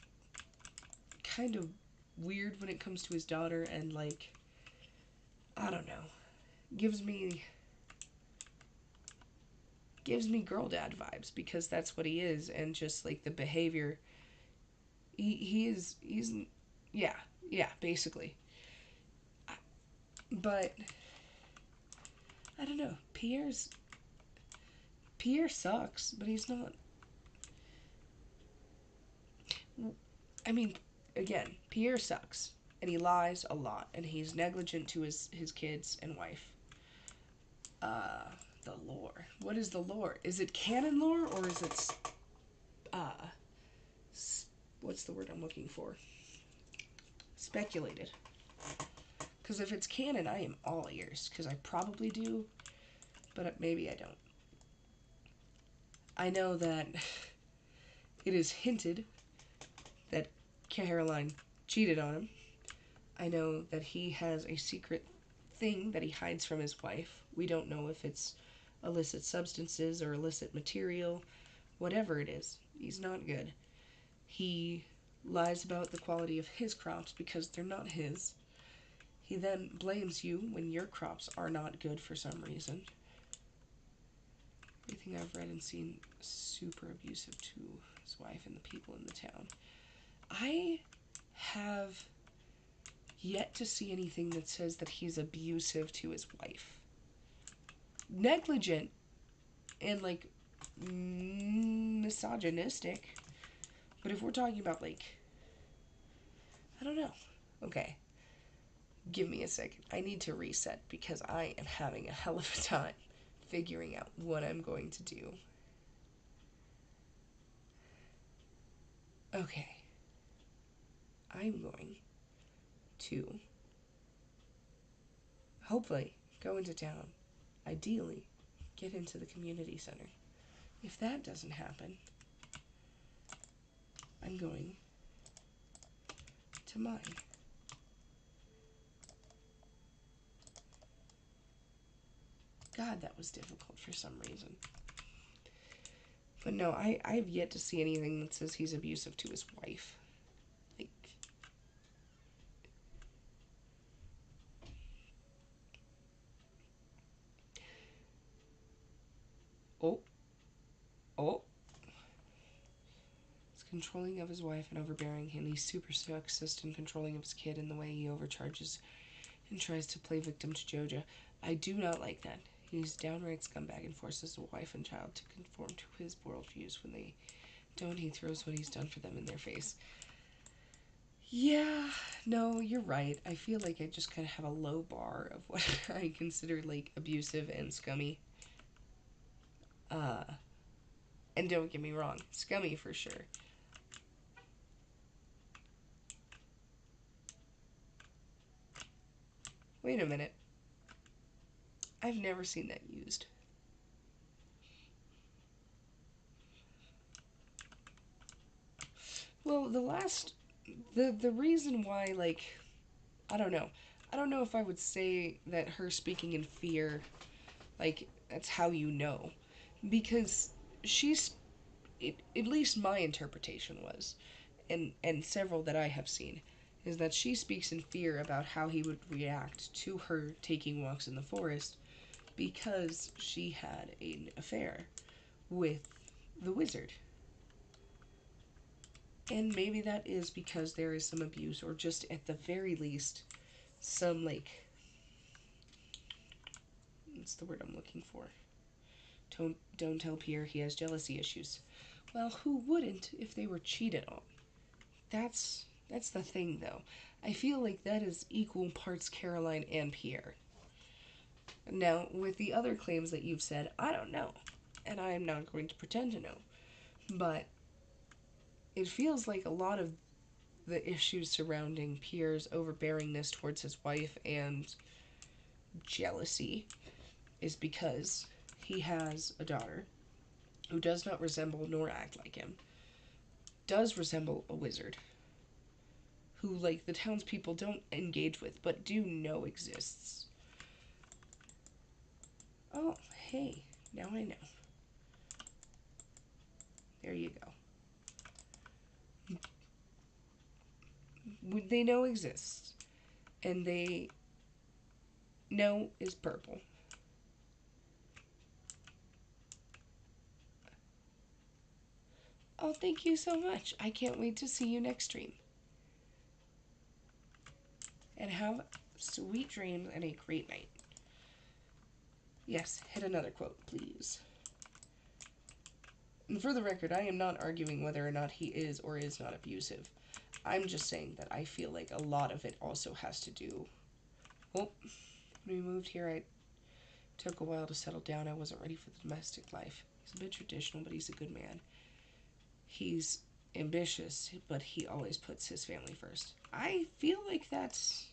kind of weird when it comes to his daughter, and like, I don't know, gives me girl dad vibes, because that's what he is. And just like the behavior, he's yeah, basically. But I don't know, Pierre sucks, but he's not. I mean, again, Pierre sucks, and he lies a lot, and he's negligent to his kids and wife. uh the lore, what is the lore? Is it canon lore, or is it uh what's the word I'm looking for? Speculated. Because if it's canon, I am all ears, because I probably do, but maybe I don't. I know that it is hinted that Caroline cheated on him. I know that he has a secret thing that he hides from his wife. We don't know if it's illicit substances or illicit material. Whatever it is, he's not good. He lies about the quality of his crops because they're not his. He then blames you when your crops are not good for some reason. Everything I've read and seen, super abusive to his wife and the people in the town. I have yet to see anything that says that he's abusive to his wife. Negligent and like misogynistic. But if we're talking about like, I don't know. Okay, give me a second. I need to reset because I am having a hell of a time figuring out what I'm going to do. Okay. I'm going to hopefully go into town. Ideally, get into the community center. If that doesn't happen, I'm going to mine. God, that was difficult for some reason. But no, I've yet to see anything that says he's abusive to his wife. Like, oh, oh. He's controlling of his wife and overbearing, and he's super sexist and controlling of his kid in the way he overcharges and tries to play victim to Joja. I do not like that. He's downright scumbag and forces a wife and child to conform to his worldviews. When they don't, he throws what he's done for them in their face. Yeah, no, you're right. I feel like I just kind of have a low bar of what I consider like abusive and scummy. Uh, and don't get me wrong, scummy for sure. Wait a minute. I've never seen that used. Well, the reason why, like, I don't know. I don't know if I would say that her speaking in fear, like, that's how you know. Because she's, at least my interpretation was, and several that I have seen, is that she speaks in fear about how he would react to her taking walks in the forest because she had an affair with the wizard. And maybe that is because there is some abuse, or just at the very least, some, like, what's the word I'm looking for? Don't tell Pierre he has jealousy issues. Well, who wouldn't if they were cheated on? That's the thing, though. I feel like that is equal parts Caroline and Pierre. Now, with the other claims that you've said, I don't know, and I am not going to pretend to know. But it feels like a lot of the issues surrounding Pierre's overbearingness towards his wife and jealousy is because he has a daughter who does not resemble nor act like him, does resemble a wizard, who, like, the townspeople don't engage with, but do know exists. Oh, hey, now I know. There you go. They know exists, and they know is purple. Oh, thank you so much. I can't wait to see you next stream. And have sweet dreams and a great night. Yes, hit another quote, please. And for the record, I am not arguing whether or not he is or is not abusive. I'm just saying that I feel like a lot of it also has to do... Well, when we moved here, it took a while to settle down. I wasn't ready for the domestic life. He's a bit traditional, but he's a good man. He's ambitious, but he always puts his family first. I feel like that's...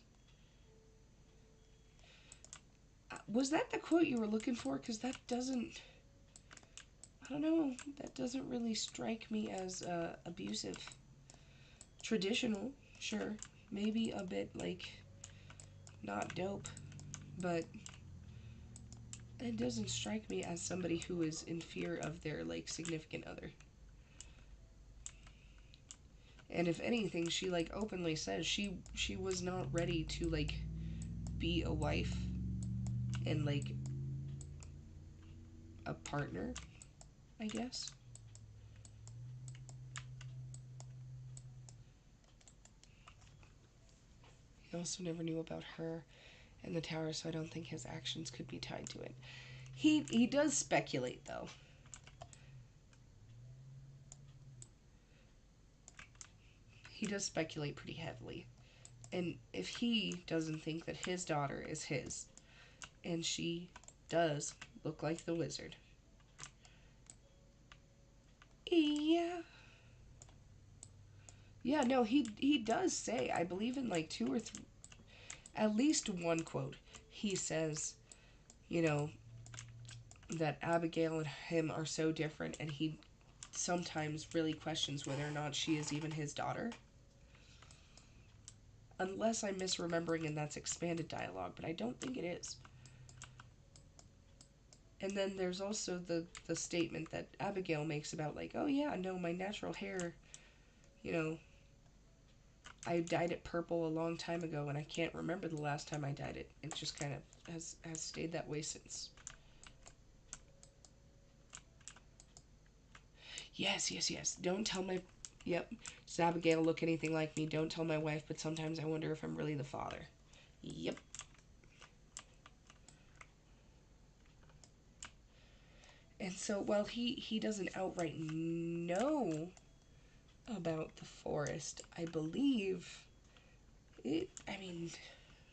Was that the quote you were looking for? Because that doesn't... I don't know. That doesn't really strike me as abusive. Traditional, sure. Maybe a bit, like, not dope. But it doesn't strike me as somebody who is in fear of their, like, significant other. And if anything, she, like, openly says she was not ready to, like, be a wife and, like, a partner, I guess. I also never knew about her and the tower, so I don't think his actions could be tied to it. He does speculate though. He does speculate pretty heavily. And if he doesn't think that his daughter is his, and she does look like the wizard. Yeah. Yeah, no, he does say, I believe in like two or three, at least one quote. He says, you know, that Abigail and him are so different, and he sometimes really questions whether or not she is even his daughter. Unless I'm misremembering and that's expanded dialogue, but I don't think it is. And then there's also the statement that Abigail makes about, like, oh yeah, no, my natural hair, you know, I dyed it purple a long time ago, and I can't remember the last time I dyed it. It just kind of has stayed that way since. Yes, yes, yes. Don't tell my. Yep. Does Abigail look anything like me? Don't tell my wife, but sometimes I wonder if I'm really the father. Yep. And so, while he doesn't outright know about the forest, I believe it. I mean,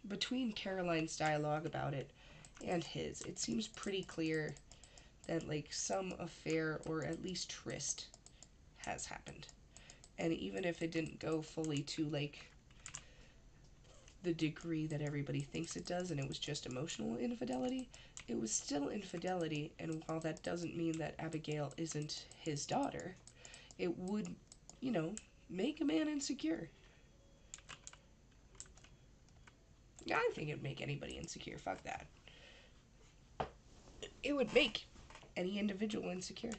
between Caroline's dialogue about it and his, it seems pretty clear that like some affair or at least tryst has happened. And even if it didn't go fully to like the degree that everybody thinks it does and it was just emotional infidelity, it was still infidelity. And while that doesn't mean that Abigail isn't his daughter, it would, you know, make a man insecure. Yeah, I think it'd make anybody insecure. Fuck that. It would make any individual insecure.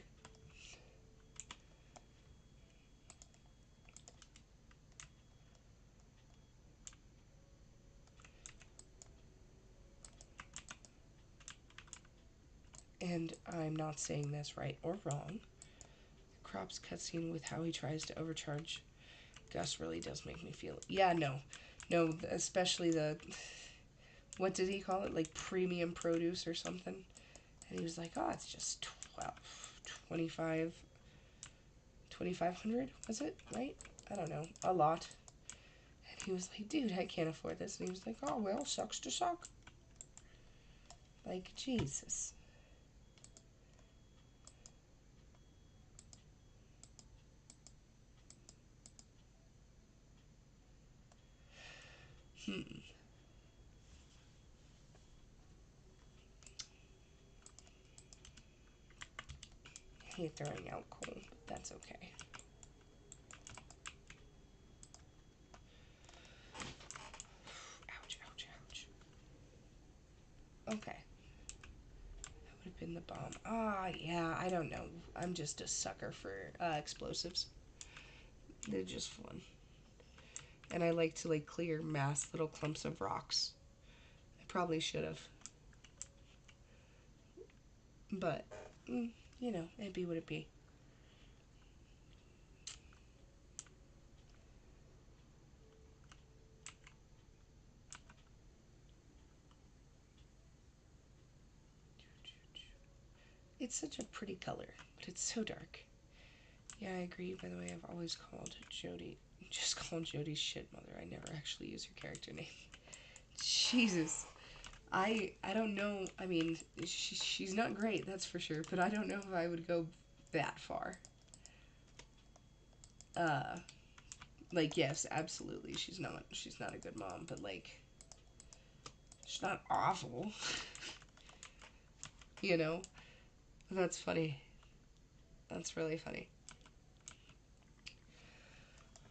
And I'm not saying this right or wrong. Crops cutscene with how he tries to overcharge Gus really does make me feel. Yeah, no. No, especially the. What did he call it? Like premium produce or something? And he was like, oh, it's just 12, 25, 2,500, was it? Right? I don't know. A lot. And he was like, dude, I can't afford this. And he was like, oh, well, sucks to suck. Like, Jesus. Hmm. I hate throwing out coal, but that's okay. Ouch, ouch, ouch. Okay. That would have been the bomb. Ah, yeah, I don't know. I'm just a sucker for explosives. They're just fun. And I like to like clear mass little clumps of rocks. I probably should have. But, you know, it'd be what it be. It's such a pretty color, but it's so dark. Yeah, I agree. By the way, I've always called Jody, just called Jody shit mother. I never actually use her character name. Jesus. I don't know. I mean, she's not great, that's for sure, but I don't know if I would go that far. Uh, like yes, absolutely. She's not a good mom, but like she's not awful. You know? That's funny. That's really funny.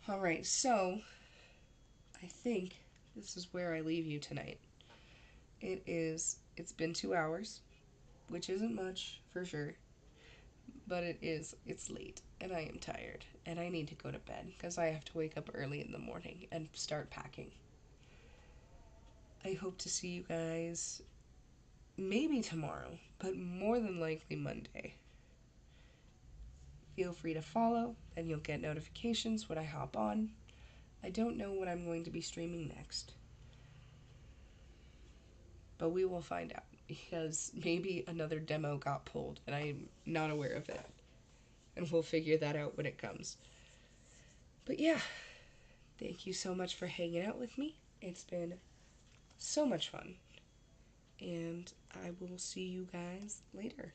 All right, so I think this is where I leave you tonight. It's been 2 hours, which isn't much for sure, but it's late and I am tired and I need to go to bed because I have to wake up early in the morning and start packing. I hope to see you guys maybe tomorrow, but more than likely Monday. Feel free to follow, and you'll get notifications when I hop on. I don't know what I'm going to be streaming next. But we will find out because maybe another demo got pulled and I'm not aware of it. And we'll figure that out when it comes. But yeah, thank you so much for hanging out with me. It's been so much fun. And I will see you guys later.